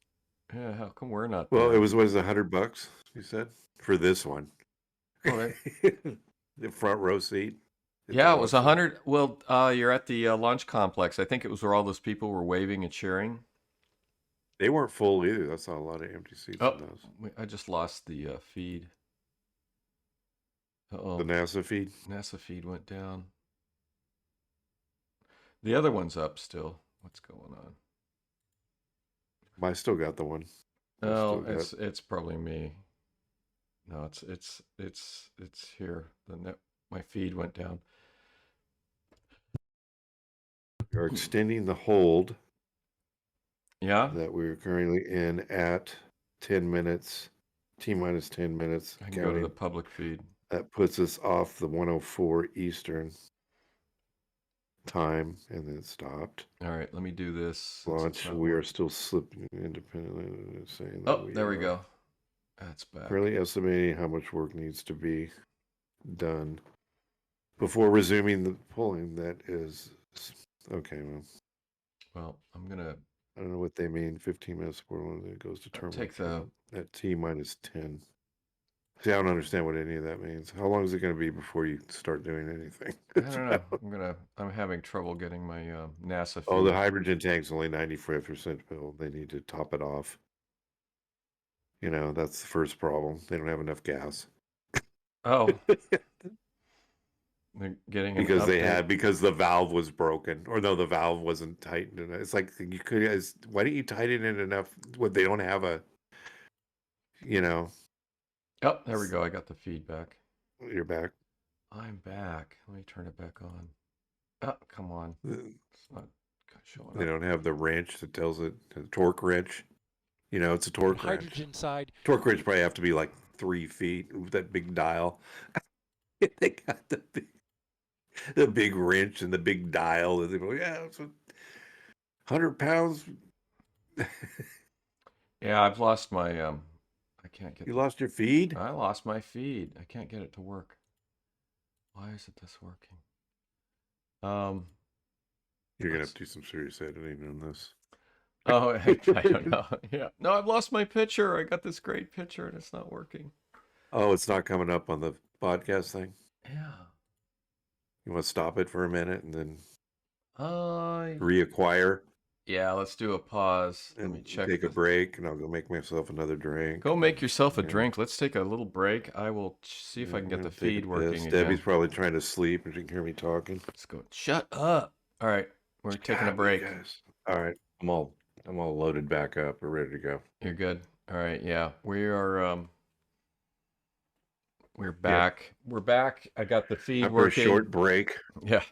Yeah. How come we're not? Well, there? it was $100. You said for this one. Oh, the front row seat. Yeah, it was 100. Well, you're at the launch complex. I think it was where all those people were waving and cheering. They weren't full either. That's not a lot of empty seats. Oh, I just lost the feed. The NASA feed? NASA feed went down. The other one's up still. What's going on? I still got the one. Oh, it's probably me. No, it's here. My feed went down. We are extending the hold. Yeah. That we're currently in at 10 minutes T minus 10 minutes. I can go to the public feed. That puts us off the 104 Eastern time, and then it stopped. All right, let me do this. Launch. We are still slipping independently. Saying that there we go. That's back. Currently estimating how much work needs to be done before resuming the pulling. That is okay. Well, I'm gonna. I don't know what they mean. 15 minutes before it goes to terminal. Take the at T minus 10. See, I don't understand what any of that means. How long is it going to be before you start doing anything? I don't know. I'm having trouble getting my NASA feed. Oh, the hydrogen tank's only 95% filled. They need to top it off. You know, that's the first problem. They don't have enough gas. Oh. They're getting because the valve was broken, or no, the valve wasn't tightened enough. It's like you could guys. Why don't you tighten it enough? What they don't have a, you know. Oh, there we go. I got the feedback. You're back. I'm back. Let me turn it back on. Oh, come on. It's not showing up. They don't have the wrench that tells it, the torque wrench. You know, it's a torque wrench. Hydrogen side. Torque wrench probably have to be like 3 feet with that big dial. They got the big wrench and the big dial. They go, yeah, it's 100 pounds. Yeah, I've lost my I can't get. You lost your feed? I lost my feed. I can't get it to work. Why isn't this working? You're gonna have to do some serious editing on this. Oh, I don't know. Yeah. No, I've lost my picture. I got this great picture and it's not working. Oh, it's not coming up on the podcast thing? Yeah. You want to stop it for a minute and then reacquire? Yeah, let's do a pause. Let me check. Take a break, and I'll go make myself another drink. Go make yourself a drink. Let's take a little break. I will see if I can get the feed working again. Debbie's probably trying to sleep, and she can hear me talking. Let's go. Shut up. All right, we're taking a break. All right, I'm all loaded back up. We're ready to go. You're good. All right, yeah, we're back. Yep. We're back. I got the feed working. After a short break. Yeah,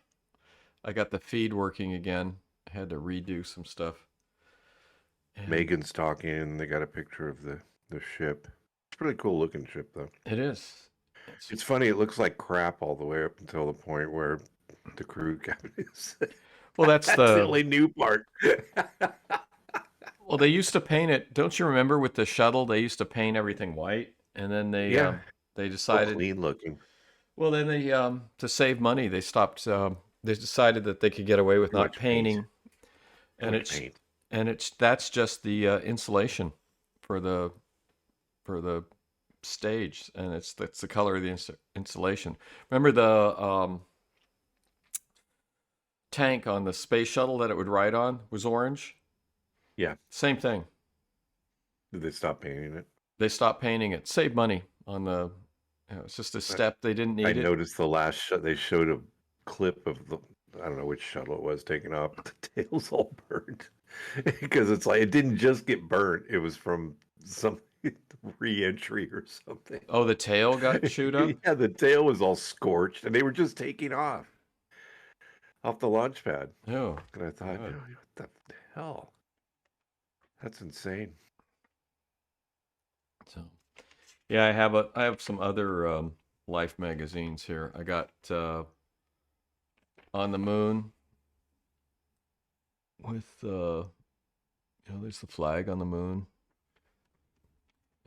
I got the feed working again. I had to redo some stuff. And Megan's talking. They got a picture of the ship. It's a really cool looking ship, though. It is. It's funny. It looks like crap all the way up until the point where the crew cabin is. Well, that's the only new part. Well, they used to paint it. Don't you remember with the shuttle? They used to paint everything white, and then they decided clean looking. Well, then they to save money, they stopped. They decided that they could get away with not painting, that's just the insulation for the stage, and that's the color of the insulation. Remember the tank on the space shuttle that it would ride on was orange? Yeah. Same thing. Did they stop painting it? They stopped painting it. Save money on the. It's just a step they didn't need. I noticed the last they showed a clip of the. I don't know which shuttle it was taken off, but the tail's all burnt because it's like it didn't just get burnt; it was from some re-entry or something. Oh, the tail got chewed up. Yeah, the tail was all scorched, and they were just taking off the launch pad. Oh, and I thought, what the hell? That's insane. So, yeah, I have some other Life magazines here. I got On the Moon with there's the flag on the moon,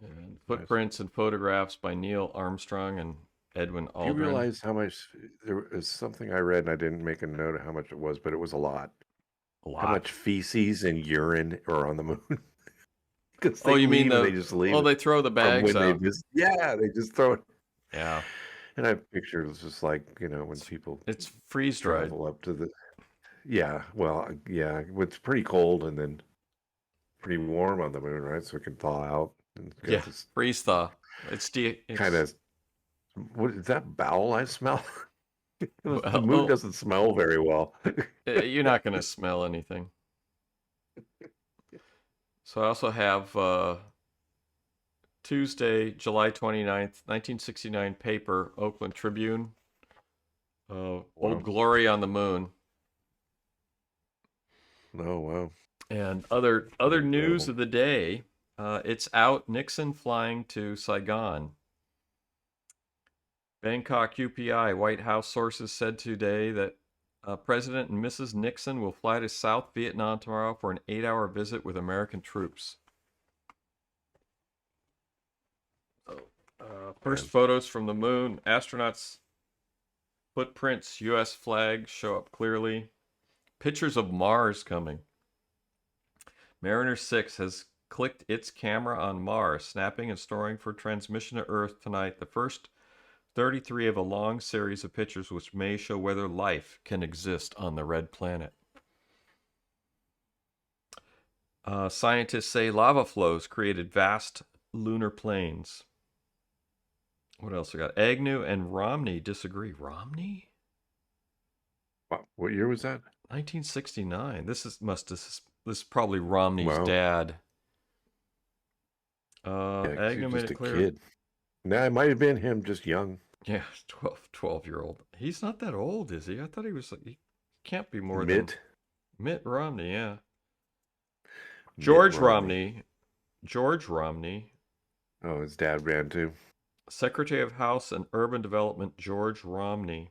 and footprints and photographs by Neil Armstrong and Edwin Aldrin. Do you realize how much? There was something I read and I didn't make a note of how much it was, but it was a lot. How much feces and urine are on the moon? Oh, you mean they just leave? Oh, they throw the bags out. They just throw it. Yeah. And I have pictures just like, when people it's freeze dried travel up to the. Yeah, well, yeah, it's pretty cold and then pretty warm on the moon, right? So it can thaw out. And freeze thaw. It's kind of. What is that bowel I smell? The moon doesn't smell very well. You're not going to smell anything. So I also have Tuesday, July 29th, 1969 paper, Oakland Tribune, Old Glory on the Moon. Oh, wow. And other news of the day, It's out. Nixon flying to Saigon. Bangkok UPI. White House sources said today that President and Mrs. Nixon will fly to South Vietnam tomorrow for an 8-hour visit with American troops. First photos from the moon. Astronauts' footprints, U.S. flag show up clearly. Pictures of Mars coming. Mariner 6 has clicked its camera on Mars, snapping and storing for transmission to Earth tonight. The first 33 of a long series of pictures which may show whether life can exist on the red planet. Scientists say lava flows created vast lunar plains. What else we got? Agnew and Romney disagree. Romney? Wow. What year was that? 1969. This is probably Romney's dad. Agnew made it clear. Kid. No, it might have been him, just young. Yeah, 12-year-old. He's not that old, is he? I thought he was like, he can't be more than Mitt Romney, yeah. George Romney. Oh, his dad ran too. Secretary of House and Urban Development, George Romney.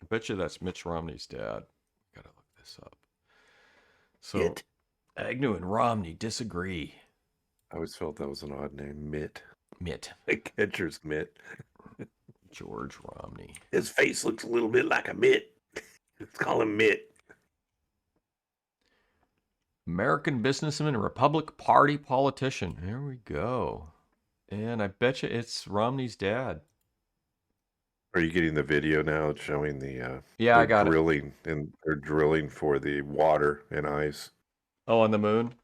I bet you that's Mitch Romney's dad. Gotta look this up. So, Agnew and Romney disagree. I always felt that was an odd name, Mitt. The catcher's mitt. George Romney. His face looks a little bit like a mitt. Let's call him Mitt. American businessman and Republican Party politician. There we go. And I bet you it's Romney's dad. Are you getting the video now? It's showing the I got drilling, and they're drilling for the water and ice. Oh, on the moon?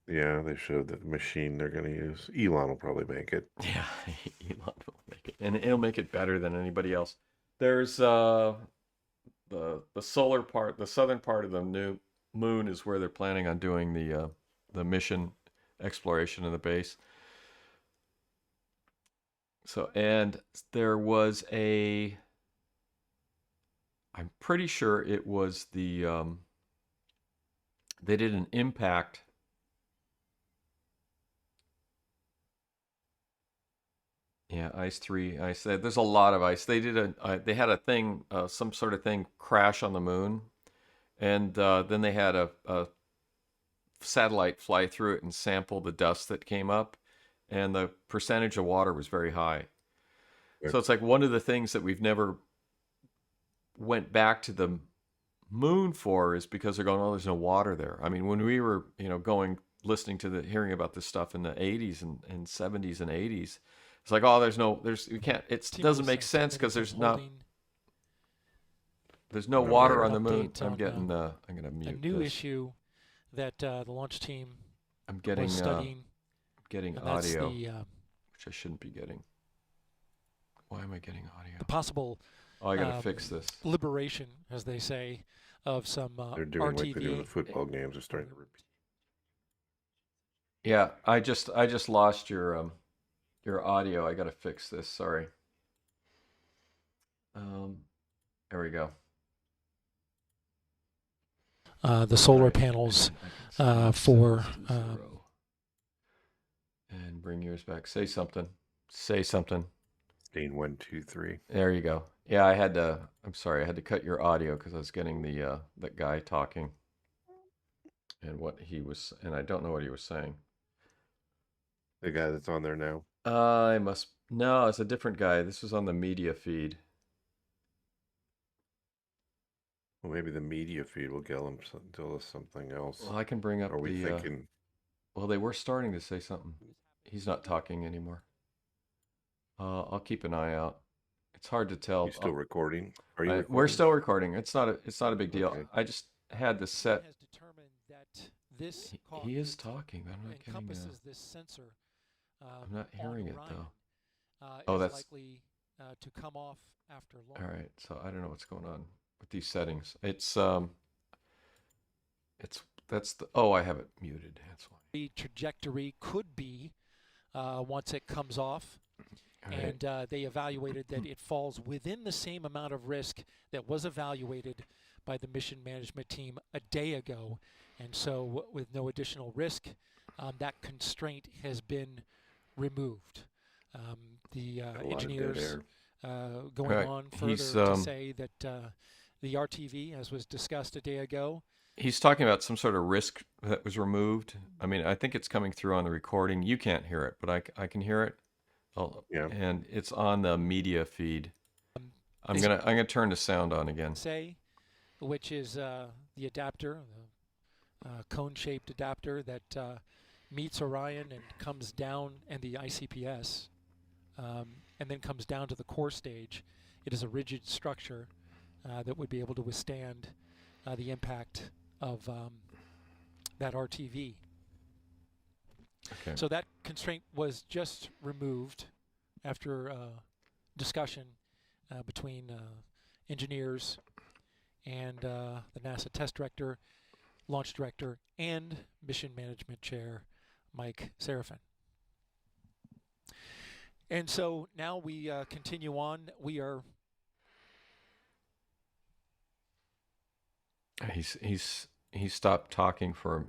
Yeah, they showed the machine they're going to use. Elon will probably make it. Yeah, Elon will make it. And it'll make it better than anybody else. There's the solar part, the southern part of the new moon is where they're planning on doing the mission exploration in the base. So, and there was I'm pretty sure it was they did an impact. Yeah, ice 3. I said there's a lot of ice. They did they had a thing, some sort of thing crash on the moon, and then they had a satellite fly through it and sample the dust that came up, and the percentage of water was very high. Yeah. So it's like one of the things that we've never went back to the moon for is because they're going, oh, there's no water there. I mean, when we were, hearing about this stuff in the 80s and 70s and 80s, it's like, oh, we can't, it doesn't make sense because there's no water on the moon. I'm going to mute a new this. issue that the launch team I'm getting studying. Getting audio, which I shouldn't be getting. Why am I getting audio? The possible I got to fix this. Liberation, as they say, of some they're doing RTV. like they do with football games. They're starting to repeat. Yeah, I just lost your audio. I got to fix this. Sorry. There we go. The solar panels for. And bring yours back. Say something. Say something. 1, 2, 3. There you go. Yeah, I'm sorry. I had to cut your audio because I was getting that guy talking, and and I don't know what he was saying. The guy that's on there now. No, it's a different guy. This was on the media feed. Well, maybe the media feed will tell us something else. Well, I can bring up. Are we thinking? Well, they were starting to say something. He's not talking anymore. I'll keep an eye out. It's hard to tell. You still recording? Are you recording? We're still recording. It's not a big deal. Okay. I just had this set. Has determined that this he is talking. I'm not encompasses this sensor. I'm not hearing it Orion, though. That's likely to come off after long. All right. So I don't know what's going on with these settings. I have it muted. That's why. The trajectory could be once it comes off. Right. And they evaluated that it falls within the same amount of risk that was evaluated by the mission management team a day ago. And so with no additional risk, that constraint has been removed. The engineers going on further to say that the RTV, as was discussed a day ago, he's talking about some sort of risk that was removed. I mean, I think it's coming through on the recording. You can't hear it, but I can hear it. Oh, yeah. And it's on the media feed. I'm gonna turn the sound on again. Which is the adapter, the cone-shaped adapter that meets Orion and comes down, and the ICPS, and then comes down to the core stage. It is a rigid structure that would be able to withstand the impact of that RTV. Okay. So that constraint was just removed after discussion between engineers and the NASA test director, launch director, and mission management chair, Mike Serafin. And so now we continue on. We are. He's stopped talking for.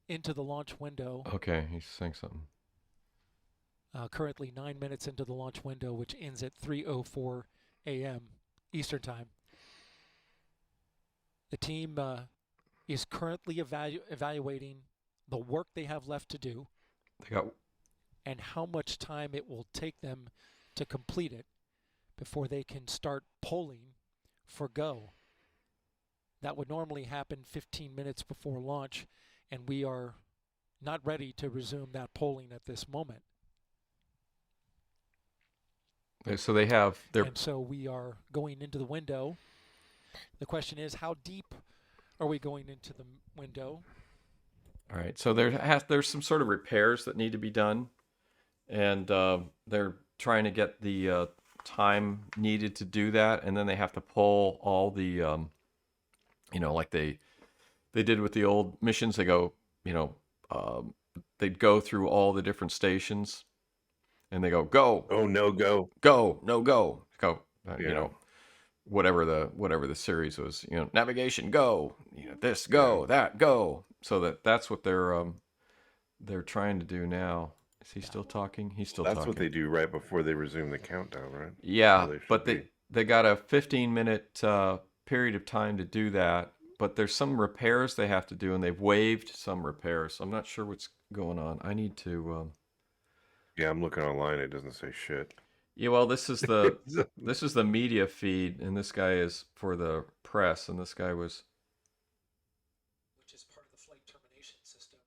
Into the launch window. Okay, he's saying something. Currently 9 minutes into the launch window, which ends at 3:04 a.m. Eastern Time. The team is currently evaluating the work they have left to do and how much time it will take them to complete it before they can start polling for go. That would normally happen 15 minutes before launch, and we are not ready to resume that polling at this moment. So they have their. And so we are going into the window. The question is, how deep are we going into the window? All right. So there's some sort of repairs that need to be done, and they're trying to get the time needed to do that, and then they have to pull all the, like they did with the old missions. They go, they'd go through all the different stations, and they go, go. Oh no, go. Go, no, go. Go. Whatever the series was, navigation, go, this, go, that, go. So that's what they're trying to do now. Is he still talking? He's still talking. That's what they do right before they resume the countdown, right? Yeah, but they got a 15-minute period of time to do that. But there's some repairs they have to do, and they've waived some repairs. So I'm not sure what's going on. I need to. Yeah, I'm looking online. It doesn't say shit. Yeah, well, this is the media feed, and this guy is for the press, and this guy was. Which is part of the flight termination system,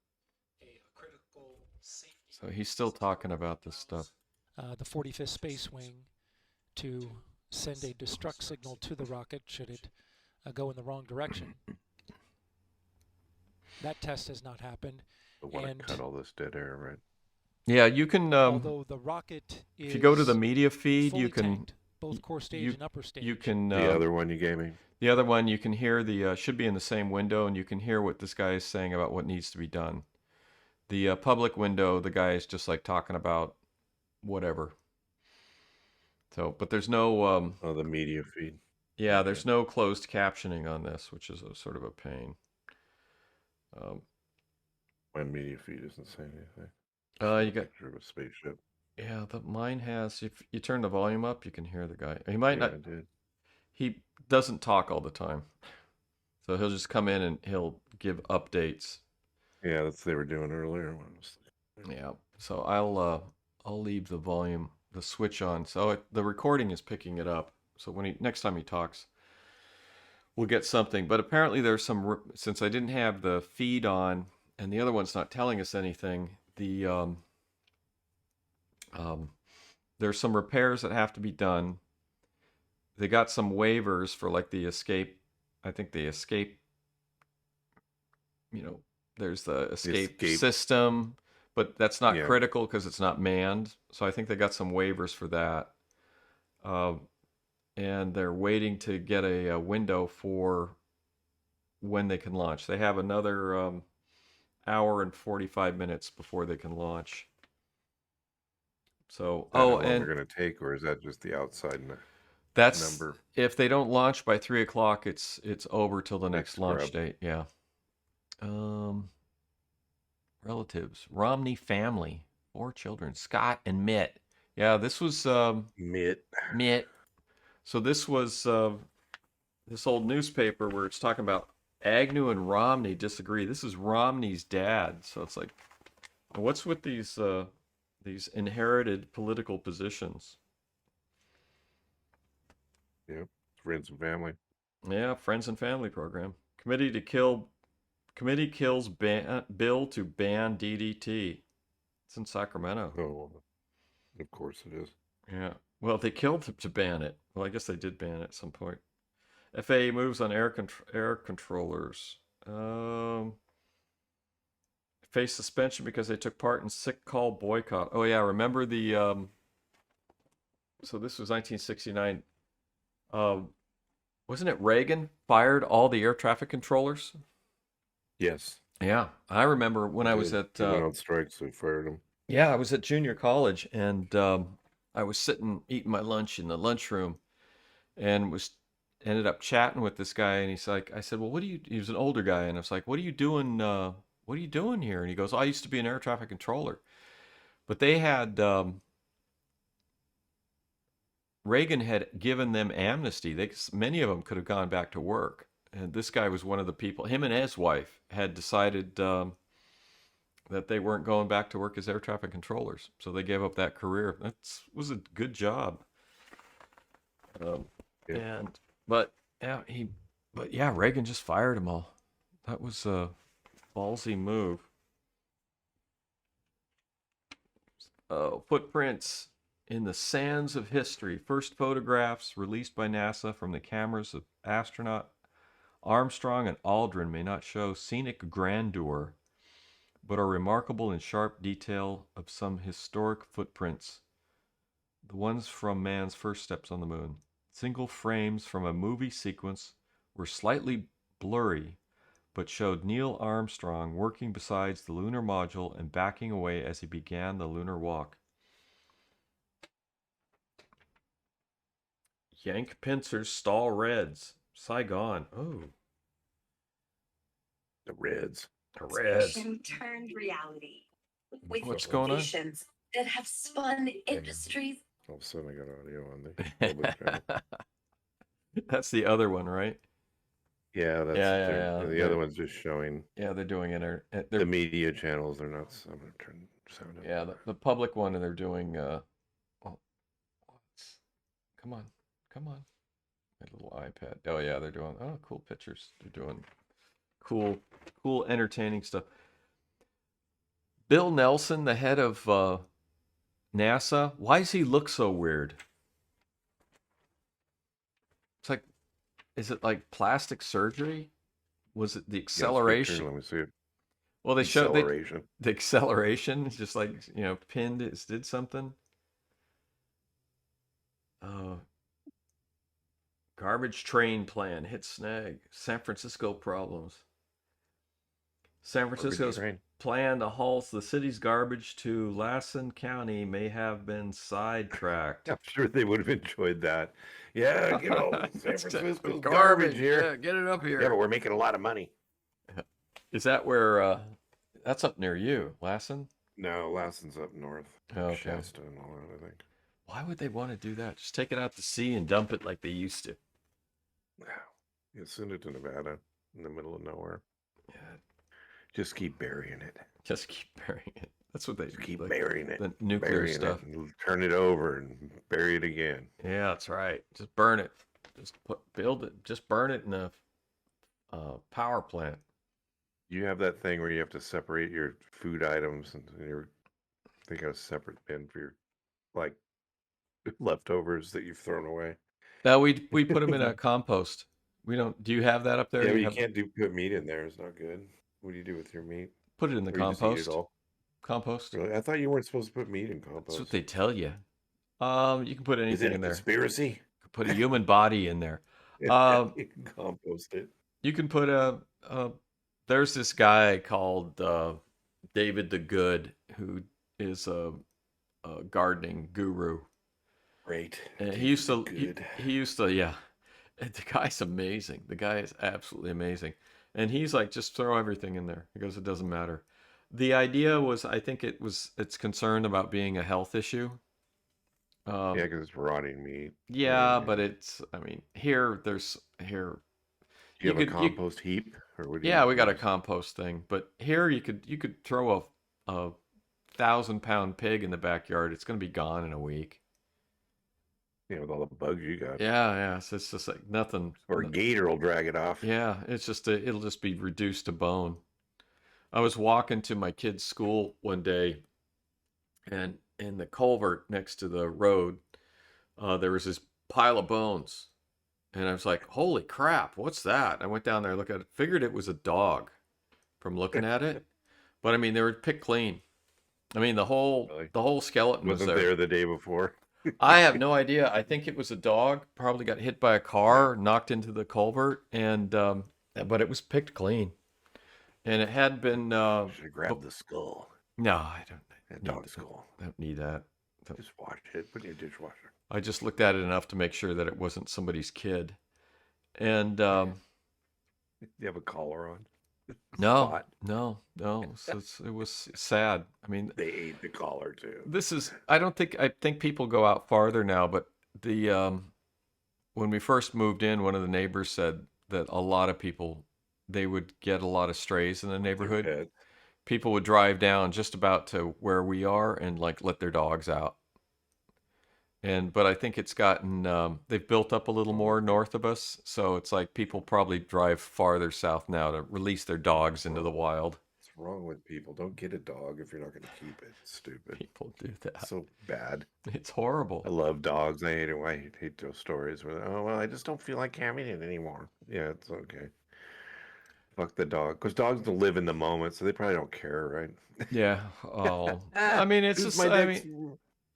a critical safety. So he's still talking about this stuff. The 45th Space Wing to send a destruct signal to the rocket should it go in the wrong direction. That test has not happened. I want to cut all this dead air, right? Yeah, you can. Although the rocket is if you go to the media feed, you can tanked, both core stage and upper stage. You can. The other one you gave me. The other one you can hear the should be in the same window, and you can hear what this guy is saying about what needs to be done. The public window, the guy is just like talking about whatever. So, but there's no. The media feed. Yeah, there's no closed captioning on this, which is a sort of a pain. My media feed doesn't say anything. You got a spaceship. Yeah, mine has. If you turn the volume up, you can hear the guy. He might not. I did. He doesn't talk all the time, so he'll just come in and he'll give updates. Yeah, that's what they were doing earlier. Yeah, so I'll leave the volume, the switch on. So the recording is picking it up. So next time he talks, we'll get something. But apparently there's some, since I didn't have the feed on, and the other one's not telling us anything. There's some repairs that have to be done. They got some waivers for like the escape. I think the escape, there's the escape system, but that's not critical because it's not manned. So I think they got some waivers for that. And they're waiting to get a window for when they can launch. They have another hour and 45 minutes before they can launch. So, and they're going to take, or is that just the outside number? If they don't launch by 3:00, it's over till the next launch date. Yeah. relatives. Romney family, 4 children. Scott and Mitt. Yeah, this was Mitt. So this was this old newspaper where it's talking about Agnew and Romney disagree. This is Romney's dad, so it's like, what's with these inherited political positions? Yeah, friends and family. Yeah, friends and family program. Committee kills bill to ban DDT. It's in Sacramento. Oh, of course it is. Yeah. Well, they killed to ban it. Well, I guess they did ban it at some point. FAA moves on air controllers. Face suspension because they took part in sick call boycott. Oh yeah, remember the so this was 1969. Wasn't it Reagan fired all the air traffic controllers? Yes. Yeah, I remember when I was at He went on strike, so he fired him. Yeah, I was at junior college, and I was sitting eating my lunch in the lunchroom, and ended up chatting with this guy, and he's like, I said, well, he was an older guy, and I was like, what are you doing? What are you doing here? And he goes, oh, I used to be an air traffic controller, but they had Reagan had given them amnesty. Many of them could have gone back to work, and this guy was one of the people. Him and his wife had decided that they weren't going back to work as air traffic controllers, so they gave up that career. That was a good job. But Reagan just fired them all. That was a ballsy move. Footprints in the sands of history. First photographs released by NASA from the cameras of astronaut Armstrong and Aldrin may not show scenic grandeur, but are remarkable in sharp detail of some historic footprints. The ones from man's first steps on the moon. Single frames from a movie sequence were slightly blurry, but showed Neil Armstrong working beside the lunar module and backing away as he began the lunar walk. Yank pincers stall Reds. Saigon. Oh. The Reds. The Reds. Turned reality. With What's going on? That have spun industries. All of a sudden I got audio on the public channel. That's the other one, right? Yeah, that's the other one's just showing. Yeah, they're doing the media channels. They're not. I'm gonna turn sound up. Yeah, the public one, and they're doing. Come on, my little iPad. Oh yeah, they're doing. Oh, cool pictures. They're doing cool, entertaining stuff. Bill Nelson, the head of NASA. Why does he look so weird? It's like, is it like plastic surgery? Was it the acceleration? Let me see it. Well, they showed the acceleration, just like, pinned it, did something. Garbage train plan hit snag. San Francisco problems. San Francisco's plan to haul the city's garbage to Lassen County may have been sidetracked. I'm sure they would have enjoyed that. Yeah, get all San Francisco's garbage here. Yeah, get it up here. Yeah, but we're making a lot of money. Is that where, that's up near you, Lassen? No, Lassen's up north. Okay. Shasta and all that, I think. Why would they want to do that? Just take it out to sea and dump it like they used to. Yeah, send it to Nevada in the middle of nowhere. Yeah. Just keep burying it. Just keep burying it. That's what they just keep burying it. The nuclear stuff. Turn it over and bury it again. Yeah, that's right. Just burn it. Build it. Just burn it in a power plant. You have that thing where you have to separate your food items, and they got a separate bin for your leftovers that you've thrown away. No, we put them in a compost. We don't. Do you have that up there? Yeah, but you can't put meat in there. It's not good. What do you do with your meat? Put it in the compost. Compost. Really? I thought you weren't supposed to put meat in compost. That's what they tell you. You can put anything in there. Conspiracy? You can put a human body in there. You can compost it. You can put there's this guy called David the Good, who is a gardening guru. Great. And he used to, yeah. The guy's amazing. The guy is absolutely amazing. And he's like, just throw everything in there. He goes, it doesn't matter. The idea was, I think it's concerned about being a health issue. Yeah, because it's rotting meat. Yeah, but I mean, here. Do you have a compost heap, or what do you? Yeah, we got a compost thing, but here you could throw a 1,000-pound pig in the backyard. It's going to be gone in a week. Yeah, with all the bugs you got. Yeah. So it's just like nothing. Or a gator will drag it off. Yeah, it'll just be reduced to bone. I was walking to my kid's school one day, and in the culvert next to the road, there was this pile of bones. And I was like, holy crap, what's that? I went down there, looked at it, figured it was a dog from looking at it. But I mean, they were picked clean. I mean, the whole skeleton was Wasn't there the day before. I have no idea. I think it was a dog, probably got hit by a car, knocked into the culvert, and but it was picked clean. And it had been should have grabbed the skull. No, I don't. Dog skull. I don't need that. Just wash it. Put it in your dishwasher. I just looked at it enough to make sure that it wasn't somebody's kid. And you have a collar on? No. So it was sad. I mean, they ate the collar too. I think people go out farther now, but when we first moved in, one of the neighbors said that a lot of people, they would get a lot of strays in the neighborhood. People would drive down just about to where we are and like let their dogs out. But I think it's gotten, they've built up a little more north of us. So it's like people probably drive farther south now to release their dogs into the wild. What's wrong with people? Don't get a dog if you're not going to keep it. It's stupid. People do that. It's so bad. It's horrible. I love dogs. I hate it. I hate those stories where, oh, well, I just don't feel like having it anymore. Yeah, it's okay. Fuck the dog. Because dogs don't live in the moment, so they probably don't care, right? Yeah. Oh. I mean, it's just,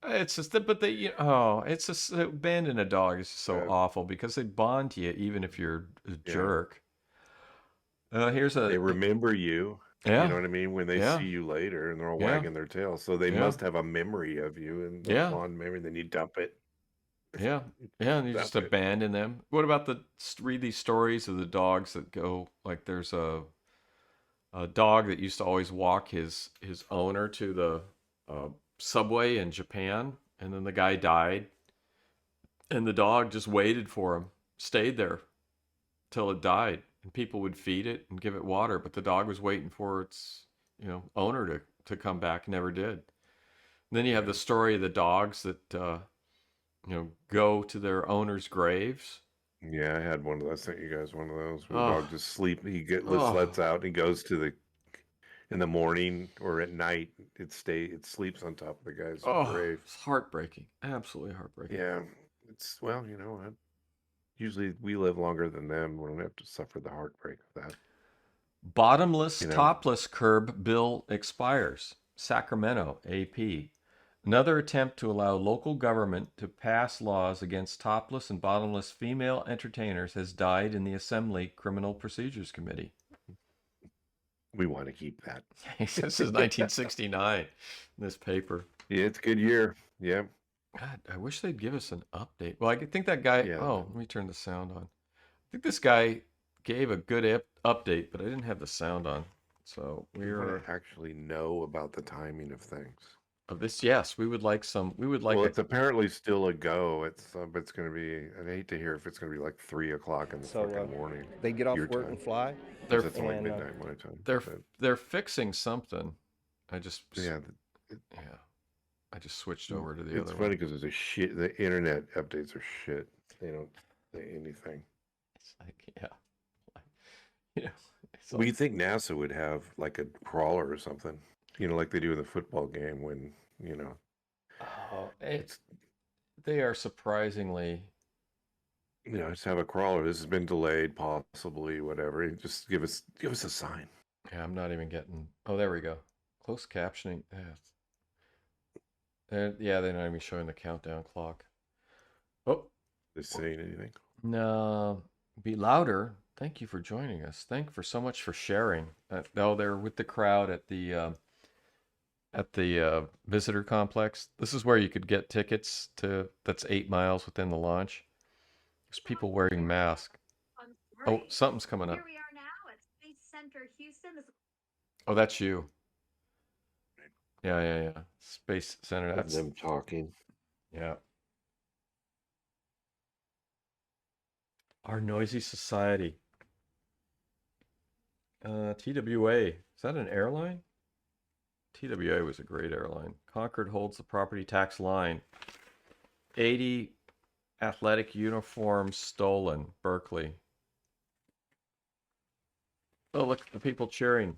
it's just that, but it's just abandoning a dog is so awful because they bond to you even if you're a jerk. They remember you. Yeah. You know what I mean? When they see you later and they're all wagging their tail. So they must have a memory of you and a fond memory, then you dump it. Yeah. And you just abandon them. What about read these stories of the dogs that go, like there's a dog that used to always walk his owner to the subway in Japan, and then the guy died, and the dog just waited for him, stayed there till it died, and people would feed it and give it water, but the dog was waiting for its owner to come back, never did. And then you have the story of the dogs that go to their owners' graves. Yeah, I had one of those. I sent you guys one of those. Where the dog just sleep. He lets out. And he goes to in the morning or at night. It sleeps on top of the guy's grave. It's heartbreaking. Absolutely heartbreaking. Yeah, it's usually we live longer than them. We don't have to suffer the heartbreak of that. Bottomless, topless curb bill expires. Sacramento, AP. Another attempt to allow local government to pass laws against topless and bottomless female entertainers has died in the Assembly Criminal Procedures Committee. We want to keep that. This is 1969, this paper. Yeah, it's a good year. Yeah. God, I wish they'd give us an update. Well, I think that guy... Yeah. Oh, let me turn the sound on. I think this guy gave a good update, but I didn't have the sound on. So we actually know about the timing of things. Of this, yes, we would like some. We would like. Well, it's apparently still a go. It's going to be. I hate to hear if it's going to be like 3 o'clock in the fucking morning. They get off work and fly. It's only midnight my time. They're fixing something. I just I just switched over to the other. It's funny because there's shit. The internet updates are shit. They don't say anything. It's like We think NASA would have like a crawler or something. Like they do in the football game when, they are surprisingly, just have a crawler. This has been delayed, possibly, whatever. Just give us a sign. Yeah, I'm not even getting. Oh, there we go. Closed captioning. They're not even showing the countdown clock. Oh, they saying anything? No, be louder. Thank you for joining us. Thank you so much for sharing. They're with the crowd at the visitor complex. This is where you could get tickets that's 8 miles within the launch. There's people wearing masks. Oh, something's coming up. Here we are now at Space Center Houston. Oh, that's you. Yeah. Space Center. That's them talking. Yeah. Our noisy society. TWA. Is that an airline? TWA was a great airline. Concord holds the property tax line. 80 athletic uniforms stolen. Berkeley. Oh, look at the people cheering.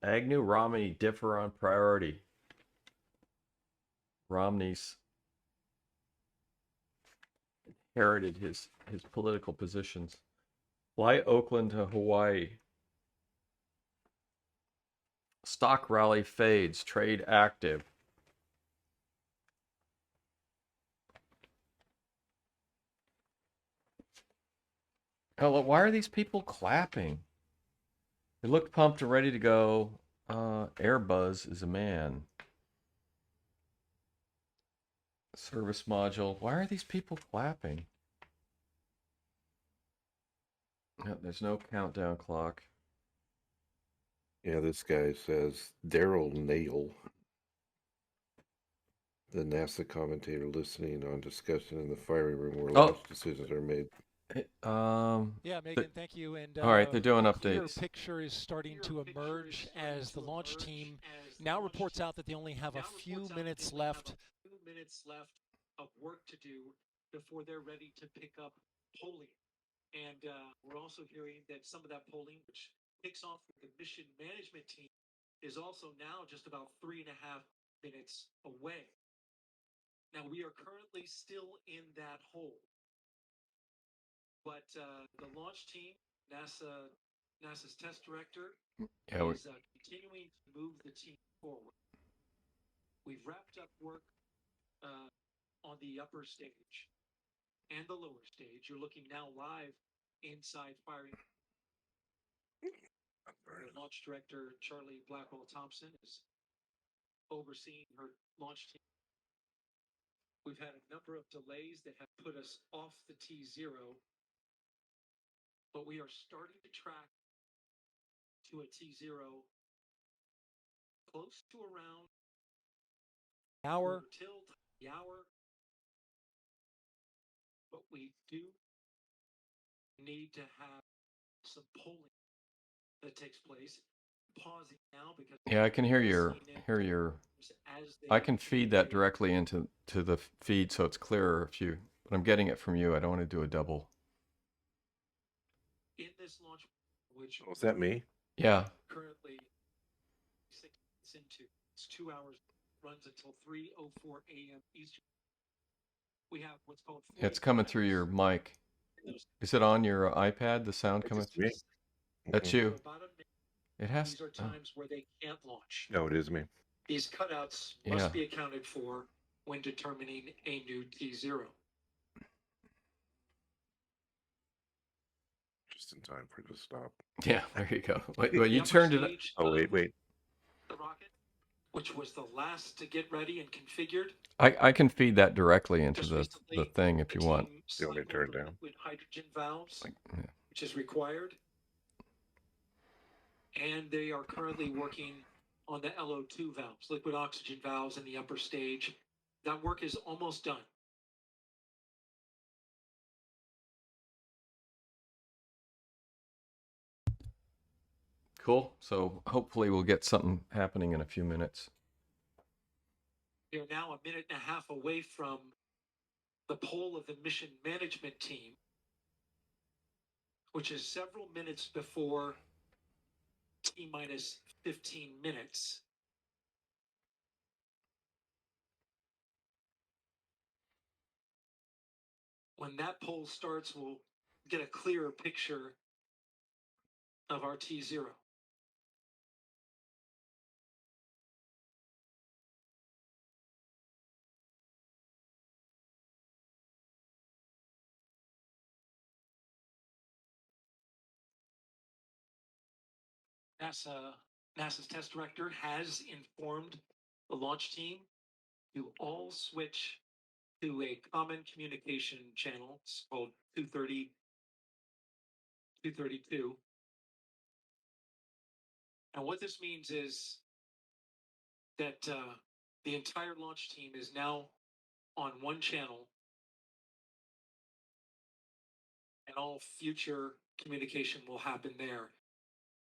Agnew, Romney differ on priority. Romney's inherited his political positions. Fly Oakland to Hawaii. Stock rally fades. Trade active. Oh, why are these people clapping? They look pumped and ready to go. Airbuzz is a man. Service module. Why are these people clapping? There's no countdown clock. Yeah, this guy says Daryl Nail, the NASA commentator listening on discussion in the firing room where launch decisions are made. Yeah, Megan, thank you. And all right, they're doing a updates. clear picture is starting to emerge as the launch team now reports out that they only have a few minutes left of work to do before they're ready to pick up polling. And we're also hearing that some of that polling, which kicks off with the mission management team, is also now just about 3.5 minutes away. Now, we are currently still in that hole. But the launch team, NASA's test director, is continuing to move the team forward. We've wrapped up work on the upper stage and the lower stage. You're looking now live inside firing. The launch director, Charlie Blackwell Thompson, is overseeing her launch team. We've had a number of delays that have put us off the T0, but we are starting to track to a T0 close to around hour till the hour. But we do need to have some polling that takes place. Pausing now because I can hear your I can feed that directly into the feed so it's clearer but I'm getting it from you. I don't want to do a double. In this launch, which was that me? Yeah. Currently 6 minutes into. It's 2 hours, runs until 3:04 a.m. Eastern. We have what's called. It's coming through your mic. Is it on your iPad? The sound coming through? That's you. It has. These are times where they can't launch. No, it is me. These cutouts must be accounted for when determining a new T0. Just in time for it to stop. Yeah, there you go. Wait, you turned it up. Oh, wait. The rocket, which was the last to get ready and configured. I can feed that directly into the thing if you want. You want me to turn it down? With hydrogen valves, which is required. And they are currently working on the LO2 valves, liquid oxygen valves in the upper stage. That work is almost done. Cool. So hopefully we'll get something happening in a few minutes. We are now a minute and a half away from the poll of the mission management team, which is several minutes before T-minus 15 minutes. When that poll starts, we'll get a clearer picture of our T0. NASA's test director has informed the launch team to all switch to a common communication channel. It's called 232. And what this means is that the entire launch team is now on one channel, and all future communication will happen there.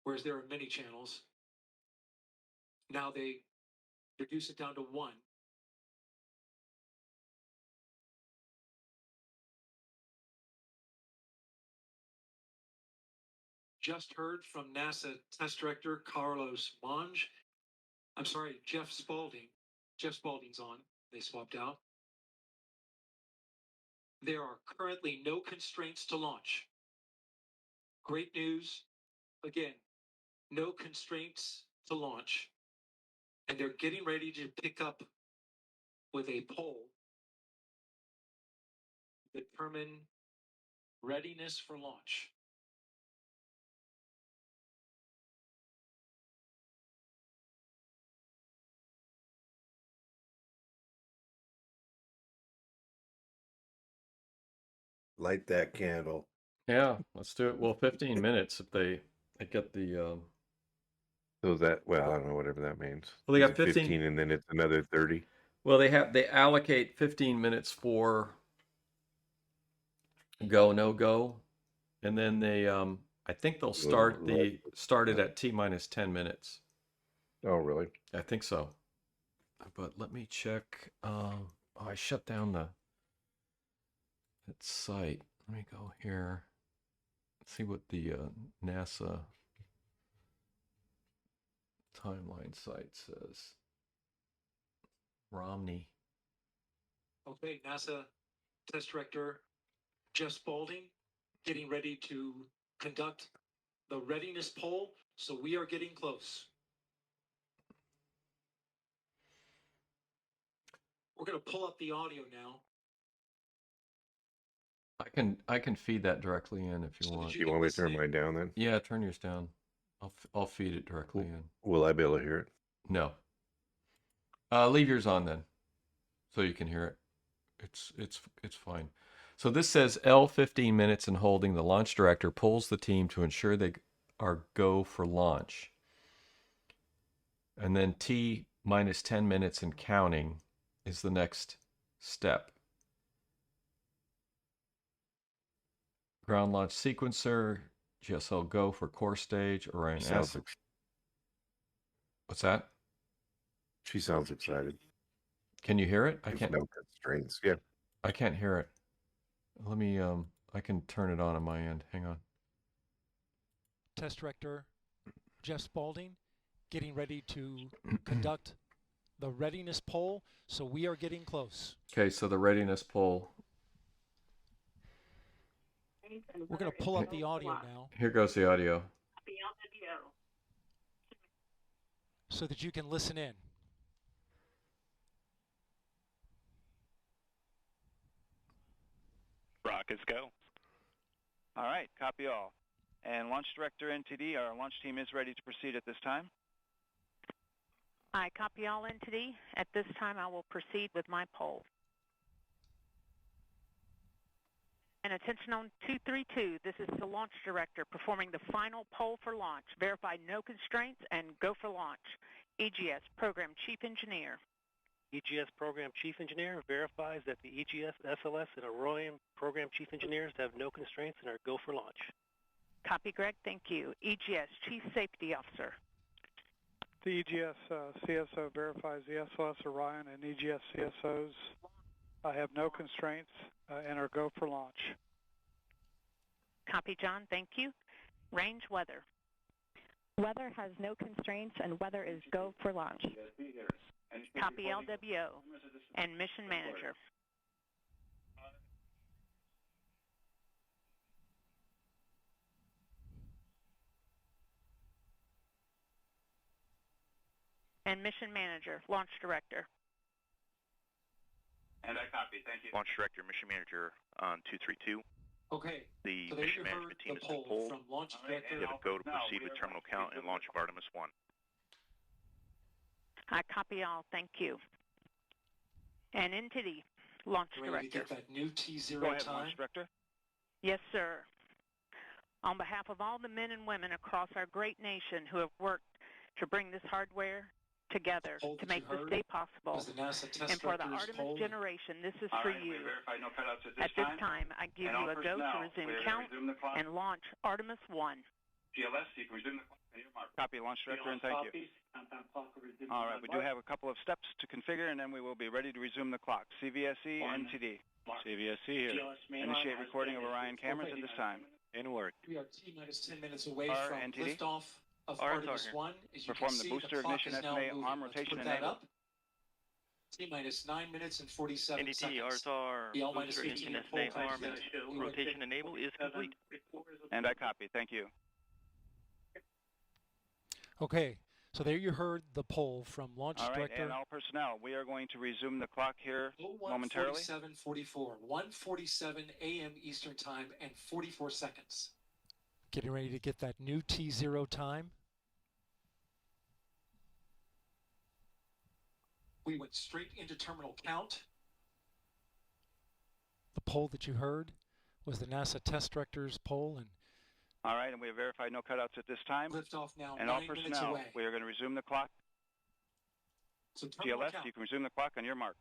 Whereas there are many channels. Now they reduce it down to one. Just heard from NASA Test Director Jeff Spaulding. Jeff Spaulding's on. They swapped out. There are currently no constraints to launch. Great news. Again, no constraints to launch. And they're getting ready to pick up with a poll to determine readiness for launch. Light that candle. Yeah, let's do it. Well, 15 minutes if they get the. So that, well, I don't know, whatever that means. Well, they Is got it 15 and then it's another 30. Well, they allocate 15 minutes for go, no go, and then they I think they'll start it at T-minus 10 minutes. Oh, really? I think so. But let me check. I shut down that site. Let me go here. Let's see what the NASA timeline site says. Romney. Okay, NASA Test Director Jeff Spaulding getting ready to conduct the readiness poll, so we are getting close. We're going to pull up the audio now. I can feed that directly in if you want. You want me to turn mine down then? Yeah, turn yours down. I'll feed it directly in. Will I be able to hear it? No. Leave yours on then, so you can hear it. It's fine. So this says L 15 minutes and holding. The launch director pulls the team to ensure they are go for launch. And then T minus 10 minutes and counting is the next step. Ground launch sequencer, GSL go for core stage, Orion S. What's that? She sounds excited. Can you hear it? I can't. No constraints. Yeah. I can't hear it. Let me. I can turn it on my end. Hang on. Test Director Jeff Spaulding getting ready to conduct the readiness poll, so we are getting close. Okay, so the readiness poll. We're going to pull up the audio now. Here goes the audio. So that you can listen in. Rockets go. All right, copy all. And Launch Director NTD, our launch team is ready to proceed at this time. I copy all NTD. At this time, I will proceed with my poll. And attention on 232, this is the launch director performing the final poll for launch. Verify no constraints and go for launch. EGS Program Chief Engineer. EGS Program Chief Engineer verifies that the EGS, SLS, and Orion Program Chief Engineers have no constraints and are go for launch. Copy, Greg. Thank you. EGS Chief Safety Officer. The EGS CSO verifies the SLS, Orion, and EGS CSOs have no constraints and are go for launch. Copy, John. Thank you. Range weather. Weather has no constraints and weather is go for launch. Copy LWO and Mission Manager. And Mission Manager, Launch Director. And I copy, thank you. Launch Director, Mission Manager on 232. Okay. The so mission management team has been pulled. From Launch Director. They have a go to proceed with terminal count and launch of Artemis 1. I copy all, thank you. And NTD, Launch Ready Director. To get that new T0 Go ahead, time. Launch Director. Yes, sir. On behalf of all the men and women across our great nation who have worked to bring this hardware together to make this day possible. And for the Artemis generation, this is for you. At this time, I give you a go to resume count and launch Artemis 1. GLS, you can resume the clock on your mark. Copy, Launch Director, and thank you. All right, we do have a couple of steps to configure, and then we will be ready to resume the clock. CVSE, NTD. CVSE here. Initiate recording of Orion cameras at this time. In work. We are T-minus 10 minutes away from liftoff of Artemis 1. As you Perform can the see, booster the clock ignition is now estimate, moving. arm Let's rotation put that enabled. up. T-minus 9 minutes and 47 NDT, seconds. RSR, The L-minus booster 15 ignition estimate, arm rotation enable is complete. And I copy. Thank you. Okay, so there you heard the poll from Launch All right, Director. and all personnel, we are going to resume the clock here momentarily. 1:47:44, 1:47 a.m. Eastern Time and 44 seconds. Getting ready to get that new T0 time. We went straight into terminal count. The poll that you heard was the NASA Test Director's poll, and all right, and we have verified no cutouts at this time. Liftoff now, and all 9 minutes personnel, away. we are going to resume the clock. So GLS, count. you can resume the clock on your mark.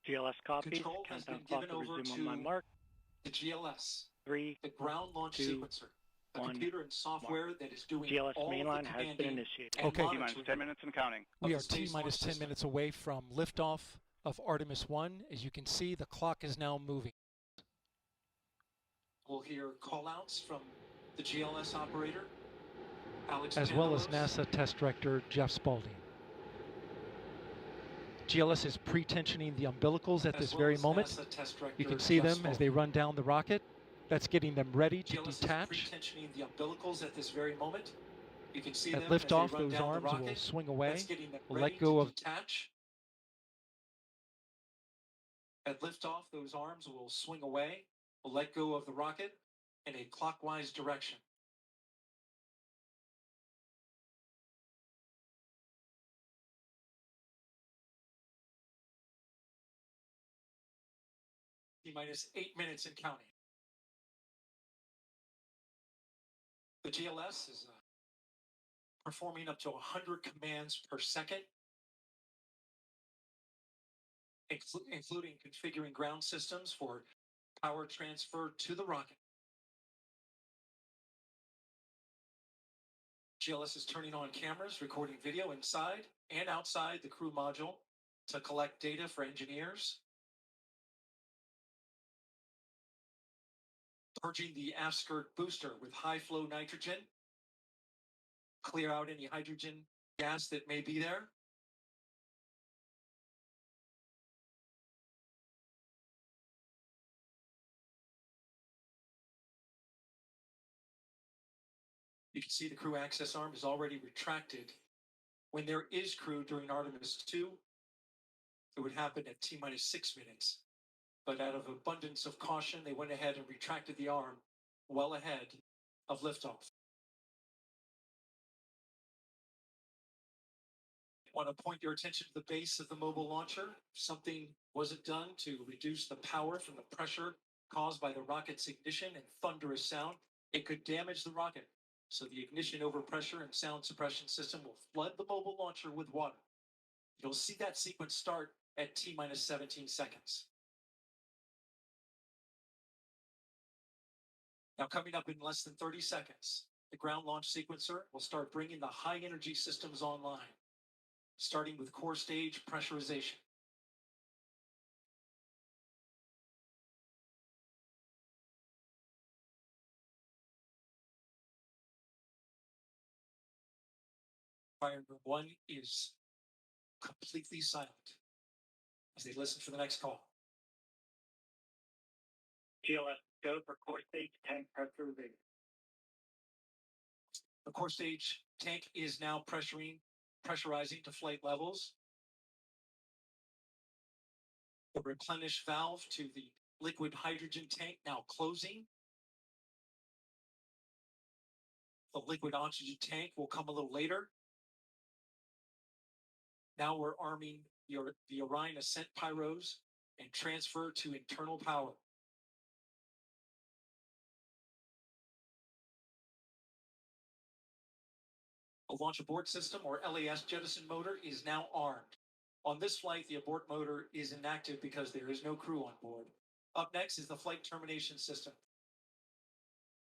GLS copies. Control has been given over resume to on my mark. the GLS, 3, the ground launch 2, sequencer, a 1, computer and software that is doing GLS all mainline of the has been commanding initiated. and Okay. monitoring. T-minus 10 minutes and counting. We of are the Space T-minus Launch 10 System. minutes away from liftoff of Artemis 1. As you can see, the clock is now moving. We'll hear call-outs from the GLS operator, Alex as well as NASA Test Director Jeff Spaulding. GLS is pre-tensioning the umbilicals at this very moment. You can see them as they run down the rocket. That's getting them ready to detach. Pre-tensioning the umbilicals at this very moment. You can see at liftoff, those arms will swing away. We'll let go of detach. At liftoff, those arms will swing away. We'll let go of the rocket in a clockwise direction. T-minus 8 minutes and counting. The GLS is performing up to 100 commands per second, including configuring ground systems for power transfer to the rocket. GLS is turning on cameras, recording video inside and outside the crew module to collect data for engineers. Purging the aft skirt booster with high flow nitrogen. Clear out any hydrogen gas that may be there. You can see the crew access arm is already retracted. When there is crew during Artemis 2, it would happen at T-minus 6 minutes. But out of abundance of caution, they went ahead and retracted the arm well ahead of liftoff. I want to point your attention to the base of the mobile launcher. If something wasn't done to reduce the power from the pressure caused by the rocket's ignition and thunderous sound, it could damage the rocket. So the ignition overpressure and sound suppression system will flood the mobile launcher with water. You'll see that sequence start at T-minus 17 seconds. Now coming up in less than 30 seconds, the ground launch sequencer will start bringing the high energy systems online, starting with core stage pressurization. Fire Room 1 is completely silent as they listen for the next call. GLS, go for core stage tank pressurization. The core stage tank is now pressurizing to flight levels. The replenish valve to the liquid hydrogen tank now closing. The liquid oxygen tank will come a little later. Now we're arming the Orion ascent pyros and transfer to internal power. A launch abort system, or LAS jettison motor, is now armed. On this flight, the abort motor is inactive because there is no crew on board. Up next is the flight termination system,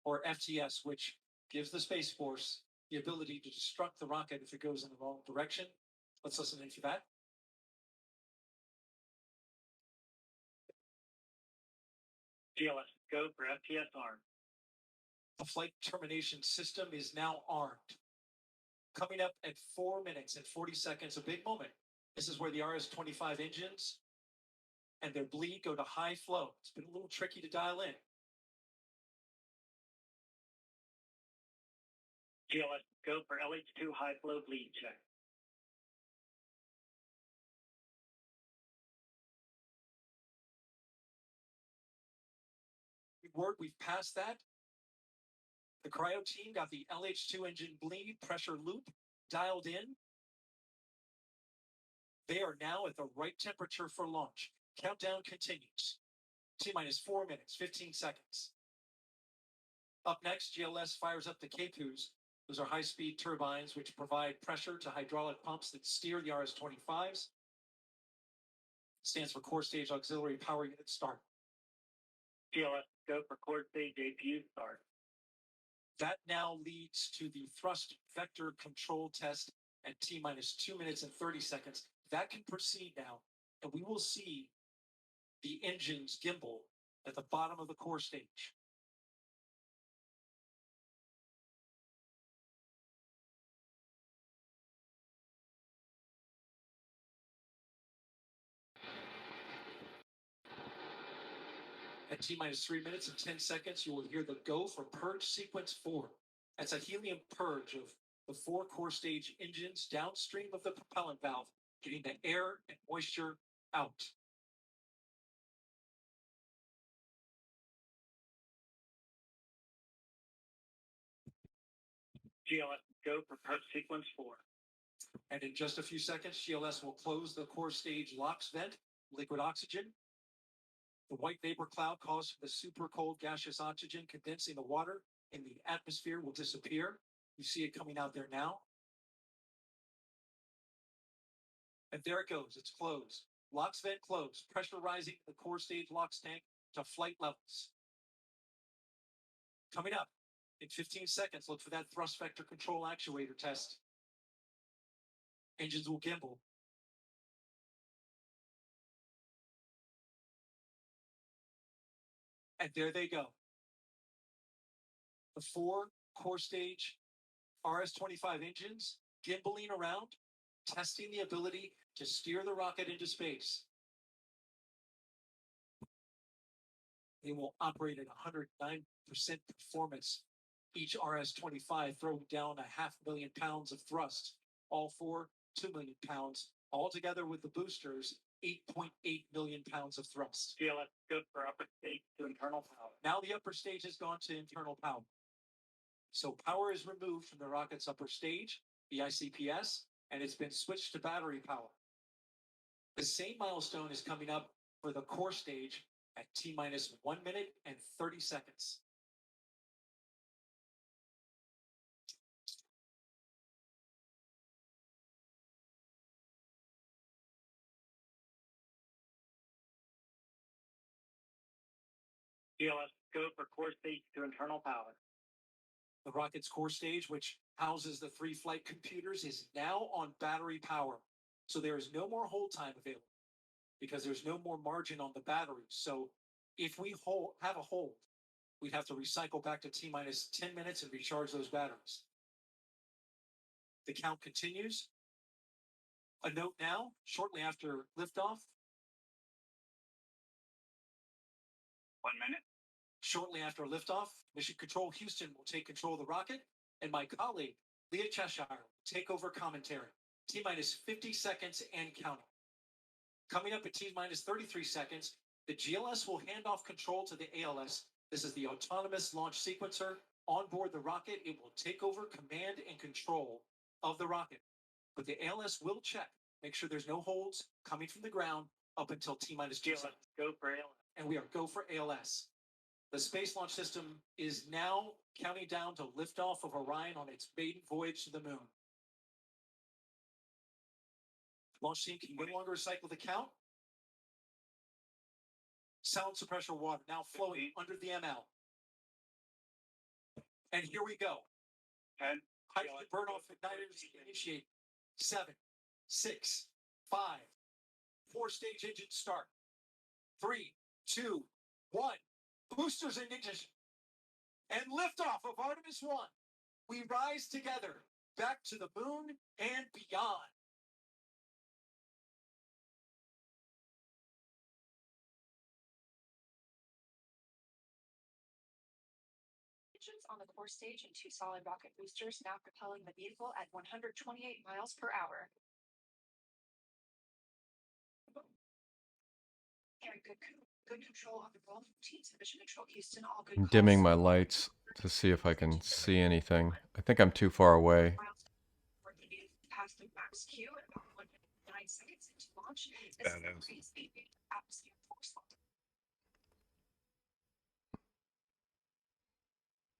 or FTS, which gives the Space Force the ability to destruct the rocket if it goes in the wrong direction. Let's listen in for that. GLS, go for FTS armed. The flight termination system is now armed. Coming up at 4 minutes and 40 seconds, a big moment. This is where the RS-25 engines and their bleed go to high flow. It's been a little tricky to dial in. GLS, go for LH2 high flow bleed check. Word, we've passed that. The cryo team got the LH2 engine bleed pressure loop dialed in. They are now at the right temperature for launch. Countdown continues. T-minus 4 minutes, 15 seconds. Up next, GLS fires up the KPUs. Those are high-speed turbines which provide pressure to hydraulic pumps that steer the RS-25s. Stands for Core Stage Auxiliary Power Unit Start. GLS, go for core stage APU start. That now leads to the thrust vector control test at T-minus 2 minutes and 30 seconds. That can proceed now, and we will see the engines gimbal at the bottom of the core stage. At T-minus 3 minutes and 10 seconds, you will hear the go for purge sequence 4. That's a helium purge of the 4 core stage engines downstream of the propellant valve, getting the air and moisture out. GLS, go for purge sequence 4. And in just a few seconds, GLS will close the core stage LOX vent, liquid oxygen. The white vapor cloud caused from the super cold gaseous oxygen condensing the water in the atmosphere will disappear. You see it coming out there now. And there it goes. It's closed. LOX vent closed. Pressurizing the core stage LOX tank to flight levels. Coming up in 15 seconds, look for that thrust vector control actuator test. Engines will gimbal. And there they go. The 4 core stage RS-25 engines gimbaling around, testing the ability to steer the rocket into space. They will operate at 109% performance. Each RS-25 throwing down 500,000 pounds of thrust. All 4, 2 million pounds. Altogether with the boosters, 8.8 million pounds of thrust. GLS, go for upper stage to internal power. Now the upper stage has gone to internal power. So power is removed from the rocket's upper stage, the ICPS, and it's been switched to battery power. The same milestone is coming up for the core stage at T-minus 1 minute and 30 seconds. GLS, go for core stage to internal power. The rocket's core stage, which houses the 3 flight computers, is now on battery power. So there is no more hold time available because there's no more margin on the batteries. So if we have a hold, we'd have to recycle back to T-minus 10 minutes and recharge those batteries. The count continues. A note now, shortly after liftoff. 1 minute. Shortly after liftoff, Mission Control Houston will take control of the rocket, and my colleague, Leah Cheshire, will take over commentary. T-minus 50 seconds and counting. Coming up at T-minus 33 seconds, the GLS will hand off control to the ALS. This is the autonomous launch sequencer. On board the rocket, it will take over command and control of the rocket. But the ALS will check, make sure there's no holds coming from the ground up until T-minus 2 seconds. Go for ALS. And we are go for ALS. The Space Launch System is now counting down to liftoff of Orion on its maiden voyage to the moon. Launch team can no longer recycle the count. Sound suppressor water now flowing under the ML. And here we go. Hydrogen burn off igniters initiate. 7, 6, 5. 4-stage engine start. 3, 2, 1. Boosters in ignition. And liftoff of Artemis 1. We rise together back to the moon and beyond. Engines on the core stage and 2 solid rocket boosters now propelling the vehicle at 128 miles per hour. Very good control on the roll from teams of Mission Control Houston. All good. I'm dimming my lights to see if I can see anything. I think I'm too far away. Pass through max Q at about 1 minute 9 seconds into launch. This is the atmosphere force field.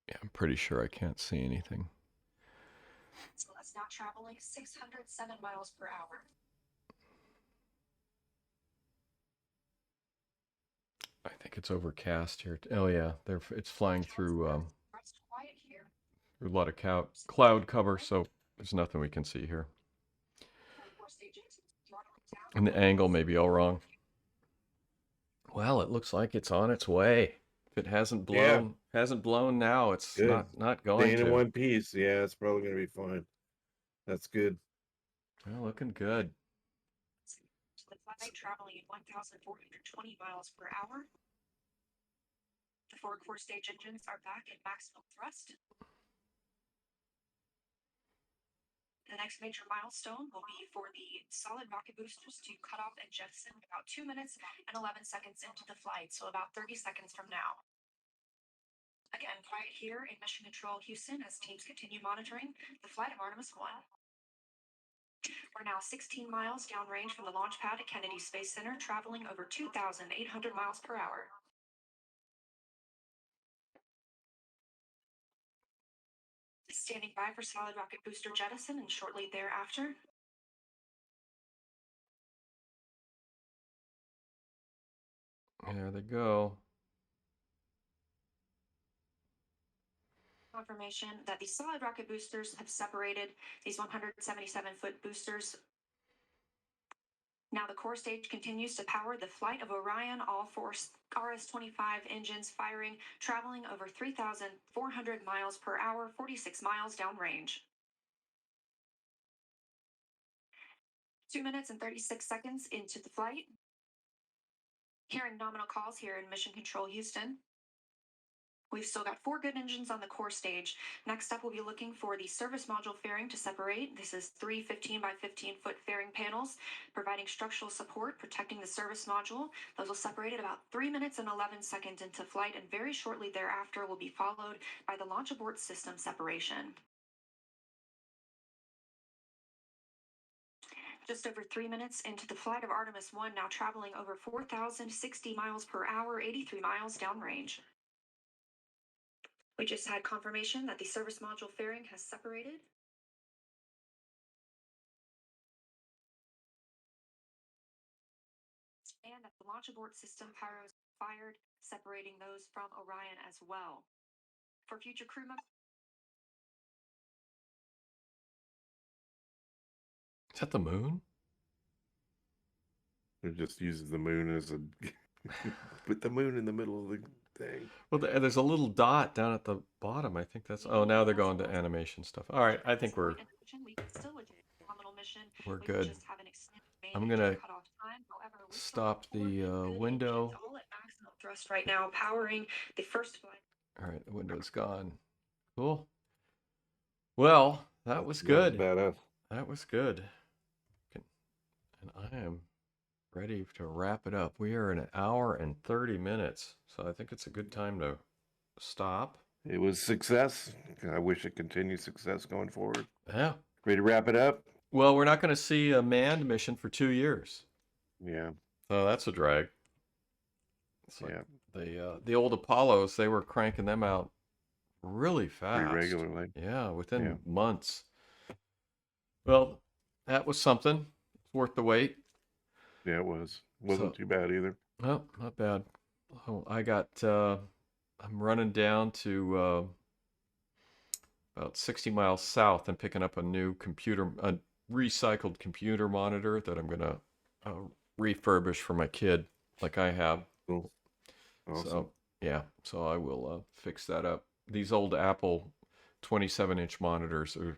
Yeah, I'm pretty sure I can't see anything. So that's now traveling 607 miles per hour. I think it's overcast here. Oh yeah, it's flying through a lot of cloud cover, so there's nothing we can see here. And the angle may be all wrong. Well, it looks like it's on its way. If it hasn't blown now, it's not going Staying to. in one piece. Yeah, it's probably going to be fine. That's good. Well, looking good. The flight traveling at 1,420 miles per hour. The 4 core stage engines are back at maximum thrust. The next major milestone will be for the solid rocket boosters to cut off and jettison about 2 minutes and 11 seconds into the flight, so about 30 seconds from now. Again, quiet here in Mission Control Houston as teams continue monitoring the flight of Artemis 1. We're now 16 miles downrange from the launch pad at Kennedy Space Center, traveling over 2,800 miles per hour. Standing by for solid rocket booster jettison and shortly thereafter. There they go. Confirmation that the solid rocket boosters have separated these 177-foot boosters. Now the core stage continues to power the flight of Orion, all 4 RS-25 engines firing, traveling over 3,400 miles per hour, 46 miles downrange. 2 minutes and 36 seconds into the flight. Hearing nominal calls here in Mission Control Houston. We've still got 4 good engines on the core stage. Next up, we'll be looking for the service module fairing to separate. This is 3 15 by 15 foot fairing panels, providing structural support, protecting the service module. Those will separate at about 3 minutes and 11 seconds into flight, and very shortly thereafter will be followed by the launch abort system separation. Just over 3 minutes into the flight of Artemis 1, now traveling over 4,060 miles per hour, 83 miles downrange. We just had confirmation that the service module fairing has separated. And that the launch abort system pyros fired, separating those from Orion as well. For future crew members. Is that the moon? It just uses the moon as a put the moon in the middle of the thing. Well, there's a little dot down at the bottom. I think that's. Oh, now they're going to animation stuff. All right, I think we're good. I'm gonna stop the window. Thrust right now, powering the first flight. All right, the window's gone. Cool. Well, that was good. That was good. And I am ready to wrap it up. We are in 1 hour and 30 minutes, so I think it's a good time to stop. It was success. I wish it continued success going forward. Yeah. Ready to wrap it up? Well, we're not going to see a manned mission for 2 years. Yeah. So that's a drag. It's like the old Apollos, they were cranking them out really fast. Pretty regularly. Yeah, within months. Well, that was something. It's worth the wait. Yeah, it wasn't too bad either. No, not bad. Oh, I'm running down to about 60 miles south and picking up a recycled computer monitor that I'm going to refurbish for my kid, like I have. Cool. Awesome. So I will fix that up. These old Apple 27-inch monitors are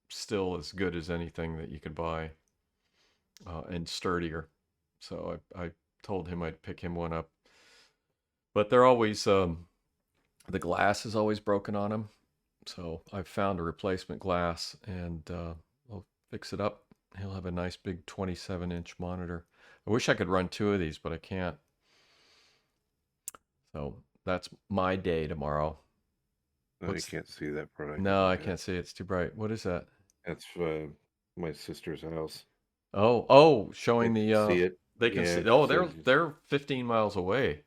still as good as anything that you could buy, and sturdier. So I told him I'd pick him one up. But they're always, the glass is always broken on them. So I've found a replacement glass, and I'll fix it up. He'll have a nice big 27-inch monitor. I wish I could run 2 of these, but I can't. So that's my day tomorrow. No, you can't see that product. No, I can't see it. It's too bright. What is that? That's my sister's house. Oh, showing they the see it. They can see. Oh, they're 15 miles away.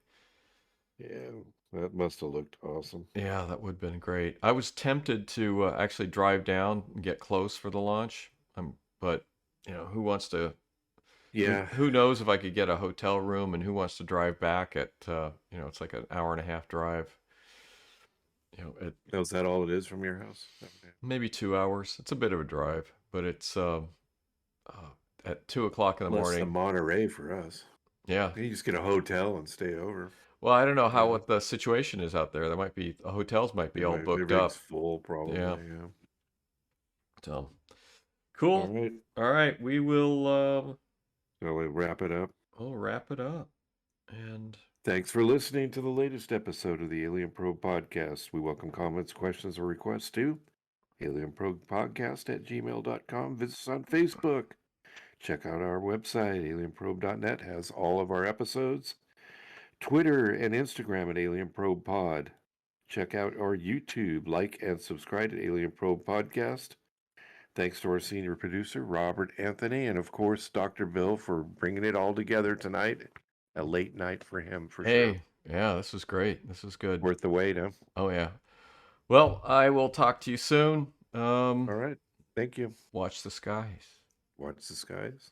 Yeah, that must have looked awesome. Yeah, that would have been great. I was tempted to actually drive down and get close for the launch. But who wants to? Yeah. Who knows if I could get a hotel room, and who wants to drive back at it's like an hour and a half drive. Is that all it is from your house? Maybe 2 hours. It's a bit of a drive, but it's at 2 o'clock in the morning. Less than Monterey for us. Yeah. You just get a hotel and stay over. Well, I don't know what the situation is out there. There might be hotels might be all booked up. Full, probably. Yeah. So cool. All right. We will. Shall we wrap it up? We'll wrap it up. And thanks for listening to the latest episode of the Alien Probe Podcast. We welcome comments, questions, or requests to alienprobepodcast@gmail.com. Visit us on Facebook. Check out our website, alienprobe.net, has all of our episodes. Twitter and Instagram at Alien Probe Pod. Check out our YouTube, like and subscribe to Alien Probe Podcast. Thanks to our senior producer, Robert Anthony, and of course, Dr. Bill for bringing it all together tonight. A late night for him, for sure. Yeah, this was great. This was good. Worth the wait, huh? Oh, yeah. Well, I will talk to you soon. All right. Thank you. Watch the skies. Watch the skies.